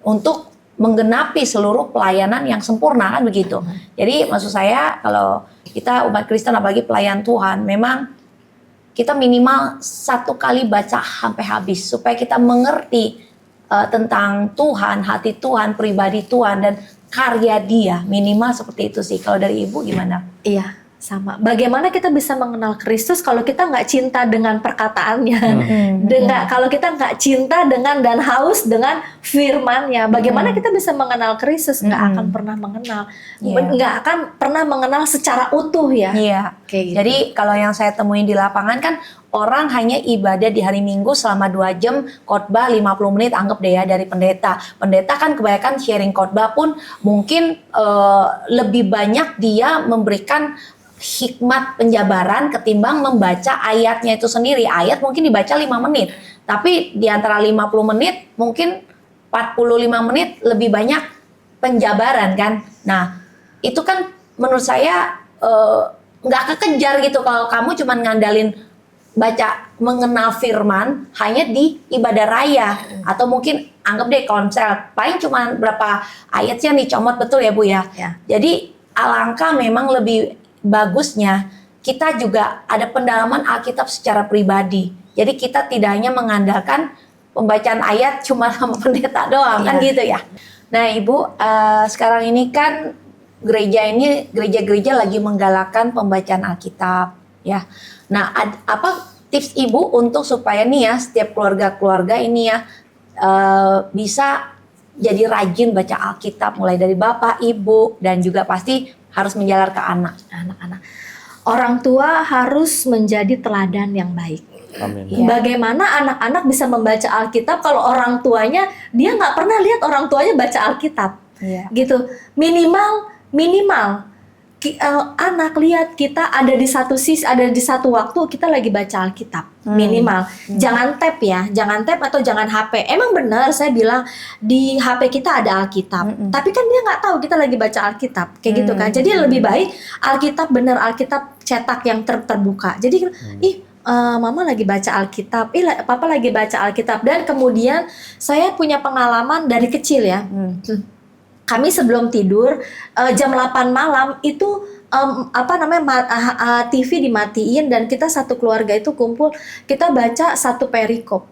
untuk menggenapi seluruh pelayanan yang sempurna kan begitu. Jadi maksud saya kalau kita umat Kristen apalagi pelayan Tuhan, memang kita minimal 1 kali baca sampai habis supaya kita mengerti tentang Tuhan, hati Tuhan, pribadi Tuhan dan karya Dia, minimal seperti itu sih. Kalau dari Ibu gimana? Iya, sama. Bagaimana kita bisa mengenal Kristus kalau kita nggak cinta dengan perkataannya, kalau kita nggak cinta dengan dan haus dengan firman-Nya, bagaimana kita bisa mengenal Kristus? Nggak akan pernah mengenal, nggak akan pernah mengenal secara utuh ya. Iya. Kayak gitu. Jadi kalau yang saya temuin di lapangan kan orang hanya ibadah di hari Minggu selama 2 jam, khotbah 50 menit, anggap deh ya dari pendeta. Pendeta kan kebanyakan sharing khotbah pun mungkin lebih banyak dia memberikan hikmat penjabaran ketimbang membaca ayatnya itu sendiri. Ayat mungkin dibaca 5 menit, tapi di antara 50 menit mungkin 45 menit lebih banyak penjabaran kan. Nah itu kan menurut saya nggak kekejar gitu kalau kamu cuma ngandalin baca mengenal firman hanya di ibadah raya atau mungkin anggap deh konsel paling cuma berapa ayatnya nih comot betul ya Bu ya. Jadi alangkah memang lebih bagusnya kita juga ada pendalaman Alkitab secara pribadi. Jadi kita tidak hanya mengandalkan pembacaan ayat cuma sama pendeta doang kan gitu ya. Nah Ibu sekarang ini kan gereja-gereja lagi menggalakkan pembacaan Alkitab ya. Nah apa tips Ibu untuk supaya nih ya setiap keluarga-keluarga ini ya bisa jadi rajin baca Alkitab mulai dari Bapak, Ibu dan juga pasti harus menjalar ke anak-anak. Orang tua harus menjadi teladan yang baik. Amin. Iya. Bagaimana anak-anak bisa membaca Alkitab kalau orang tuanya dia nggak pernah lihat orang tuanya baca Alkitab, gitu. Minimal anak lihat kita ada di satu waktu kita lagi baca Alkitab, minimal. Jangan tap ya, jangan tap atau jangan HP. Emang benar saya bilang di HP kita ada Alkitab, tapi kan dia nggak tahu kita lagi baca Alkitab, kayak gitu kan. Jadi lebih baik Alkitab benar, Alkitab cetak yang terbuka. Jadi Mama lagi baca Alkitab, Papa lagi baca Alkitab. Dan kemudian saya punya pengalaman dari kecil ya. Kami sebelum tidur jam 8 malam itu TV dimatiin dan kita satu keluarga itu kumpul, kita baca satu perikop.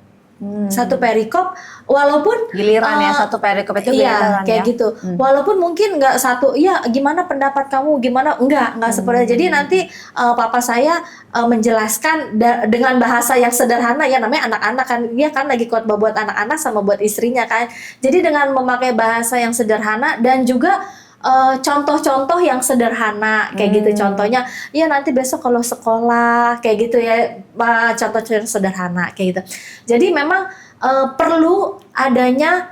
Satu perikop walaupun giliran ya satu perikop itu giliran kayak ya. gitu. Walaupun mungkin nggak satu, ya gimana pendapat kamu, gimana enggak seperti. Jadi nanti papa saya menjelaskan dengan bahasa yang sederhana ya, namanya anak-anak kan, dia kan lagi khotbah buat anak-anak sama buat istrinya kan. Jadi dengan memakai bahasa yang sederhana dan juga contoh-contoh yang sederhana kayak gitu. Contohnya ya nanti besok kalau sekolah kayak gitu ya, contoh-contoh sederhana kayak gitu. Jadi memang perlu adanya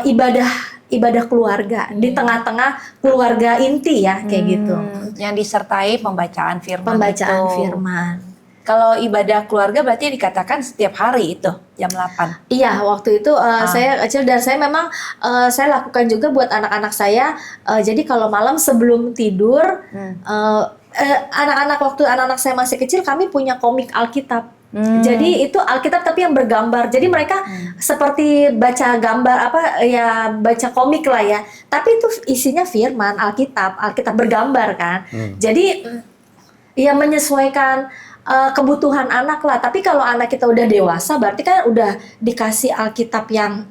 ibadah keluarga di tengah-tengah keluarga inti ya kayak gitu. Yang disertai pembacaan firman. Firman. Kalau ibadah keluarga berarti dikatakan setiap hari itu jam 8. Iya, waktu itu saya kecil dan saya memang saya lakukan juga buat anak-anak saya. Jadi kalau malam sebelum tidur, anak-anak waktu anak-anak saya masih kecil, kami punya komik Alkitab. Jadi itu Alkitab tapi yang bergambar. Jadi mereka seperti baca gambar baca komik lah ya. Tapi itu isinya firman Alkitab bergambar kan. Jadi ya menyesuaikan kebutuhan anak lah. Tapi kalau anak kita udah dewasa berarti kan udah dikasih Alkitab yang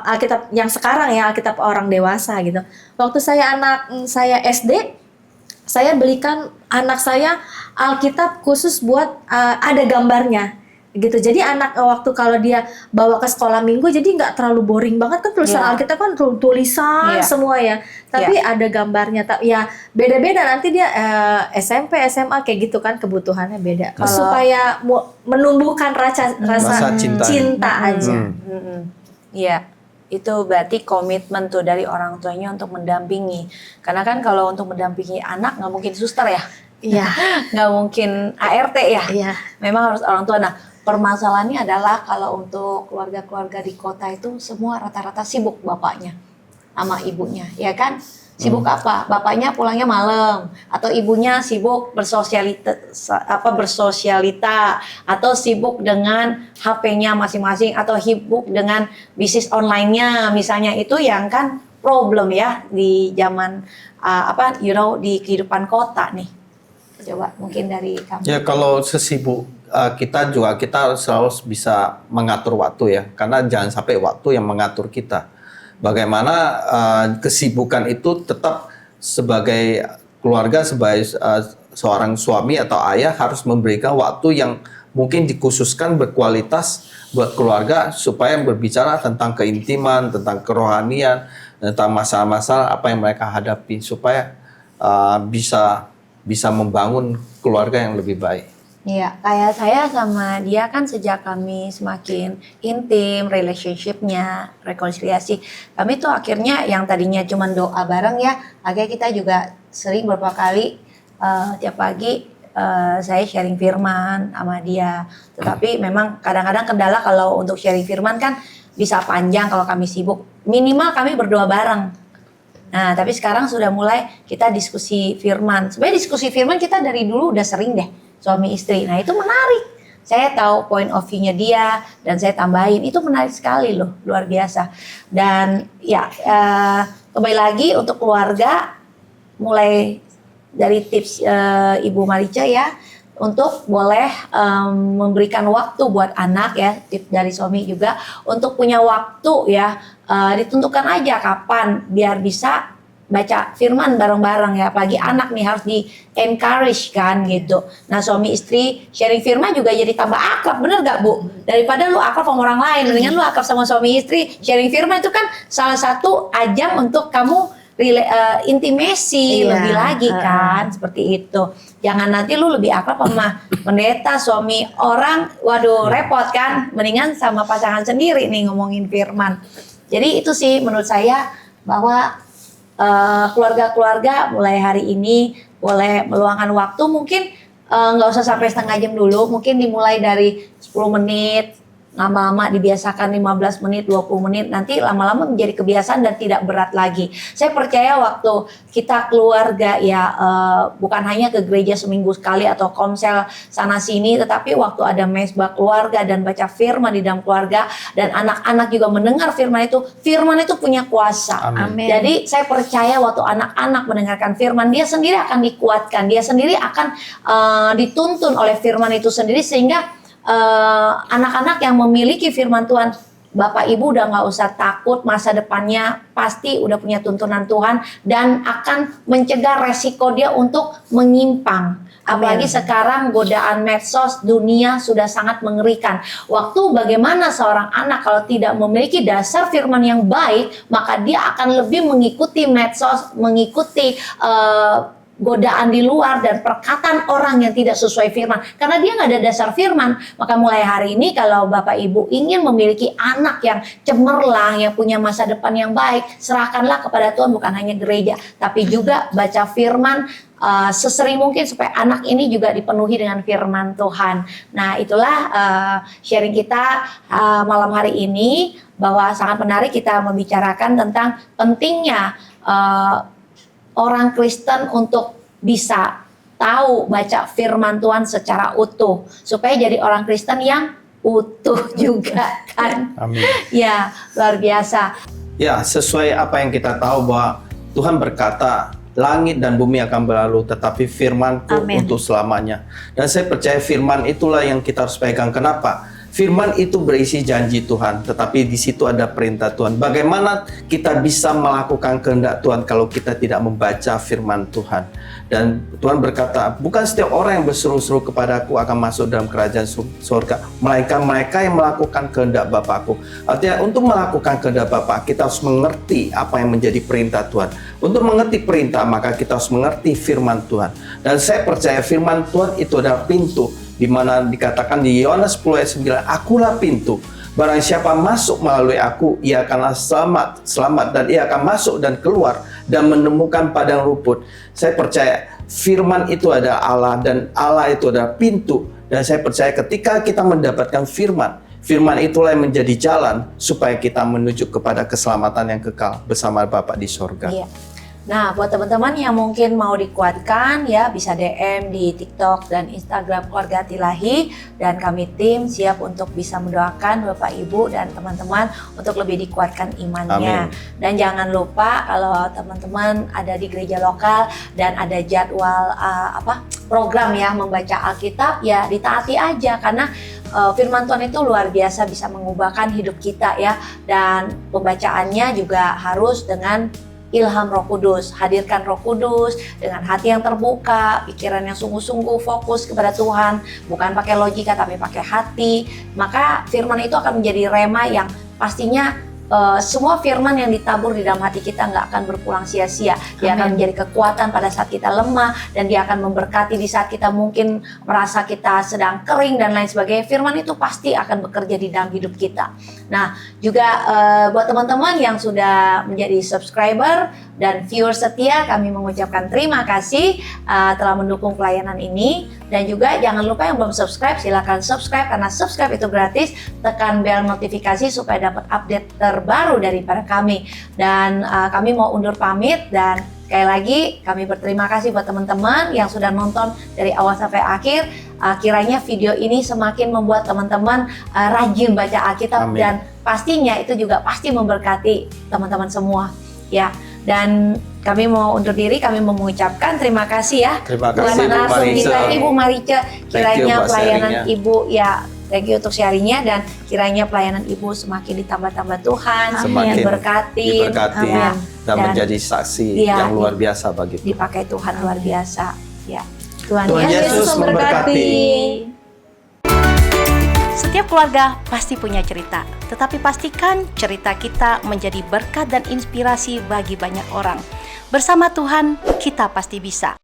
Alkitab yang sekarang ya, Alkitab orang dewasa gitu. Waktu anak saya SD, saya belikan anak saya Alkitab khusus buat ada gambarnya gitu. Jadi anak waktu kalau dia bawa ke sekolah minggu, jadi nggak terlalu boring banget kan, tulisan Alkitab kan tulisan semua ya. Tapi ada gambarnya. Ya beda-beda nanti dia SMP, SMA kayak gitu kan, kebutuhannya beda. Supaya menumbuhkan rasa cinta aja. Iya. Itu berarti komitmen tuh dari orang tuanya untuk mendampingi. Karena kan kalau untuk mendampingi anak nggak mungkin suster ya. Iya. Nggak mungkin ART ya. Iya. Memang harus orang tua. Nah, permasalahannya adalah kalau untuk keluarga-keluarga di kota itu semua rata-rata sibuk bapaknya sama ibunya, ya kan? Sibuk apa? Bapaknya pulangnya malam, atau ibunya sibuk bersosialita, atau sibuk dengan HP-nya masing-masing, atau sibuk dengan bisnis online-nya, misalnya. Itu yang kan problem ya di zaman di kehidupan kota nih. Coba mungkin dari kamu. Ya kalau sesibuk kita selalu bisa mengatur waktu ya, karena jangan sampai waktu yang mengatur kita. Bagaimana kesibukan itu tetap sebagai keluarga, sebagai seorang suami atau ayah harus memberikan waktu yang mungkin dikhususkan berkualitas buat keluarga, supaya berbicara tentang keintiman, tentang kerohanian, tentang masalah-masalah apa yang mereka hadapi, supaya bisa membangun keluarga yang lebih baik. Iya, kayak saya sama dia kan sejak kami semakin intim, relationship-nya, rekonsiliasi, kami tuh akhirnya yang tadinya cuma doa bareng ya, akhirnya kita juga sering beberapa kali tiap pagi saya sharing firman sama dia. Tetapi memang kadang-kadang kendala kalau untuk sharing firman kan bisa panjang kalau kami sibuk. Minimal kami berdoa bareng. Nah, tapi sekarang sudah mulai kita diskusi firman. Sebenarnya diskusi firman kita dari dulu udah sering deh, suami istri. Nah, itu menarik. Saya tahu point of view-nya dia dan saya tambahin. Itu menarik sekali loh, luar biasa. Dan ya, kembali lagi untuk keluarga, mulai dari tips Ibu Marica ya, untuk boleh memberikan waktu buat anak ya, tips dari suami juga, untuk punya waktu ya, ditentukan aja kapan biar bisa baca firman bareng-bareng ya, apalagi anak nih harus di encourage kan gitu. Nah, suami istri sharing firman juga jadi tambah akrab, bener gak Bu? Daripada lu akrab sama orang lain, mendingan lu akrab sama suami istri. Sharing firman itu kan salah satu ajang untuk kamu intimasi lebih lagi kan, seperti itu. Jangan nanti lu lebih akrab sama pendeta, suami orang, waduh repot kan. Mendingan sama pasangan sendiri nih ngomongin firman. Jadi itu sih menurut saya, bahwa keluarga-keluarga mulai hari ini boleh meluangkan waktu, mungkin nggak usah sampai setengah jam dulu, mungkin dimulai dari 10 menit, lama-lama dibiasakan 15 menit, 20 menit, nanti lama-lama menjadi kebiasaan dan tidak berat lagi. Saya percaya waktu kita keluarga ya, bukan hanya ke gereja seminggu sekali atau komsel sana sini, tetapi waktu ada mesbah keluarga dan baca firman di dalam keluarga, dan anak-anak juga mendengar firman itu punya kuasa. Amin. Jadi saya percaya waktu anak-anak mendengarkan firman, dia sendiri akan dikuatkan, dia sendiri akan dituntun oleh firman itu sendiri, sehingga anak-anak yang memiliki firman Tuhan, Bapak Ibu udah nggak usah takut, masa depannya pasti udah punya tuntunan Tuhan dan akan mencegah resiko dia untuk menyimpang. Apalagi sekarang godaan medsos dunia sudah sangat mengerikan. Waktu bagaimana seorang anak kalau tidak memiliki dasar firman yang baik, maka dia akan lebih mengikuti medsos, mengikuti godaan di luar dan perkataan orang yang tidak sesuai firman, karena dia nggak ada dasar firman. Maka mulai hari ini kalau Bapak Ibu ingin memiliki anak yang cemerlang, yang punya masa depan yang baik, serahkanlah kepada Tuhan, bukan hanya gereja, tapi juga baca firman sesering mungkin, supaya anak ini juga dipenuhi dengan firman Tuhan. Nah, itulah sharing kita malam hari ini, bahwa sangat menarik kita membicarakan tentang pentingnya orang Kristen untuk bisa tahu baca firman Tuhan secara utuh, supaya jadi orang Kristen yang utuh juga kan. Amin. Ya, luar biasa. Ya, sesuai apa yang kita tahu, bahwa Tuhan berkata, langit dan bumi akan berlalu, tetapi firman-Ku untuk selamanya. Dan saya percaya firman itulah yang kita harus pegang. Kenapa? Firman itu berisi janji Tuhan, tetapi di situ ada perintah Tuhan. Bagaimana kita bisa melakukan kehendak Tuhan kalau kita tidak membaca firman Tuhan? Dan Tuhan berkata, bukan setiap orang yang berseru-seru kepadaku akan masuk dalam kerajaan surga, melainkan mereka yang melakukan kehendak Bapakku. Artinya untuk melakukan kehendak Bapa, kita harus mengerti apa yang menjadi perintah Tuhan. Untuk mengerti perintah, maka kita harus mengerti firman Tuhan. Dan saya percaya firman Tuhan itu adalah pintu, di mana dikatakan di Yohanes 10 ayat 9, akulah pintu. Barang siapa masuk melalui aku, ia akanlah selamat dan ia akan masuk dan keluar dan menemukan padang rumput. Saya percaya firman itu adalah Allah dan Allah itu adalah pintu. Dan saya percaya ketika kita mendapatkan firman, firman itulah yang menjadi jalan supaya kita menuju kepada keselamatan yang kekal bersama Bapa di sorga. Iya. Nah, buat teman-teman yang mungkin mau dikuatkan ya, bisa DM di TikTok dan Instagram Keluarga Hati Ilahi, dan kami tim siap untuk bisa mendoakan Bapak Ibu dan teman-teman untuk lebih dikuatkan imannya. Amin. Dan jangan lupa kalau teman-teman ada di gereja lokal dan ada jadwal program ya membaca Alkitab, ya ditaati aja, karena firman Tuhan itu luar biasa bisa mengubahkan hidup kita ya. Dan pembacaannya juga harus dengan ilham Roh Kudus, hadirkan Roh Kudus dengan hati yang terbuka, pikiran yang sungguh-sungguh fokus kepada Tuhan, bukan pakai logika tapi pakai hati. Maka firman itu akan menjadi rema yang pastinya semua firman yang ditabur di dalam hati kita nggak akan berpulang sia-sia. Dia akan menjadi kekuatan pada saat kita lemah, dan dia akan memberkati di saat kita mungkin merasa kita sedang kering dan lain sebagainya. Firman itu pasti akan bekerja di dalam hidup kita. Nah, juga buat teman-teman yang sudah menjadi subscriber dan viewer setia, kami mengucapkan terima kasih telah mendukung pelayanan ini. Dan juga jangan lupa yang belum subscribe, silakan subscribe, karena subscribe itu gratis. Tekan bel notifikasi supaya dapat update terbaru daripada kami. Dan kami mau undur pamit, dan sekali lagi kami berterima kasih buat teman-teman yang sudah nonton dari awal sampai akhir. Kiranya video ini semakin membuat teman-teman rajin baca Alkitab. Amin. Dan pastinya itu juga pasti memberkati teman-teman semua ya. Dan kami mau undur diri, kami mau mengucapkan terima kasih ya. Terima kasih Bu Marica. Ibu Marica, kiranya pelayanan Ibu ya, thank you untuk sharingnya, dan kiranya pelayanan Ibu semakin ditambah-tambah Tuhan, semakin diberkati dan menjadi saksi yang luar biasa bagi Tuhan. Dipakai Tuhan luar biasa ya. Tuhan Yesus memberkati. Setiap keluarga pasti punya cerita, tetapi pastikan cerita kita menjadi berkat dan inspirasi bagi banyak orang. Bersama Tuhan, kita pasti bisa.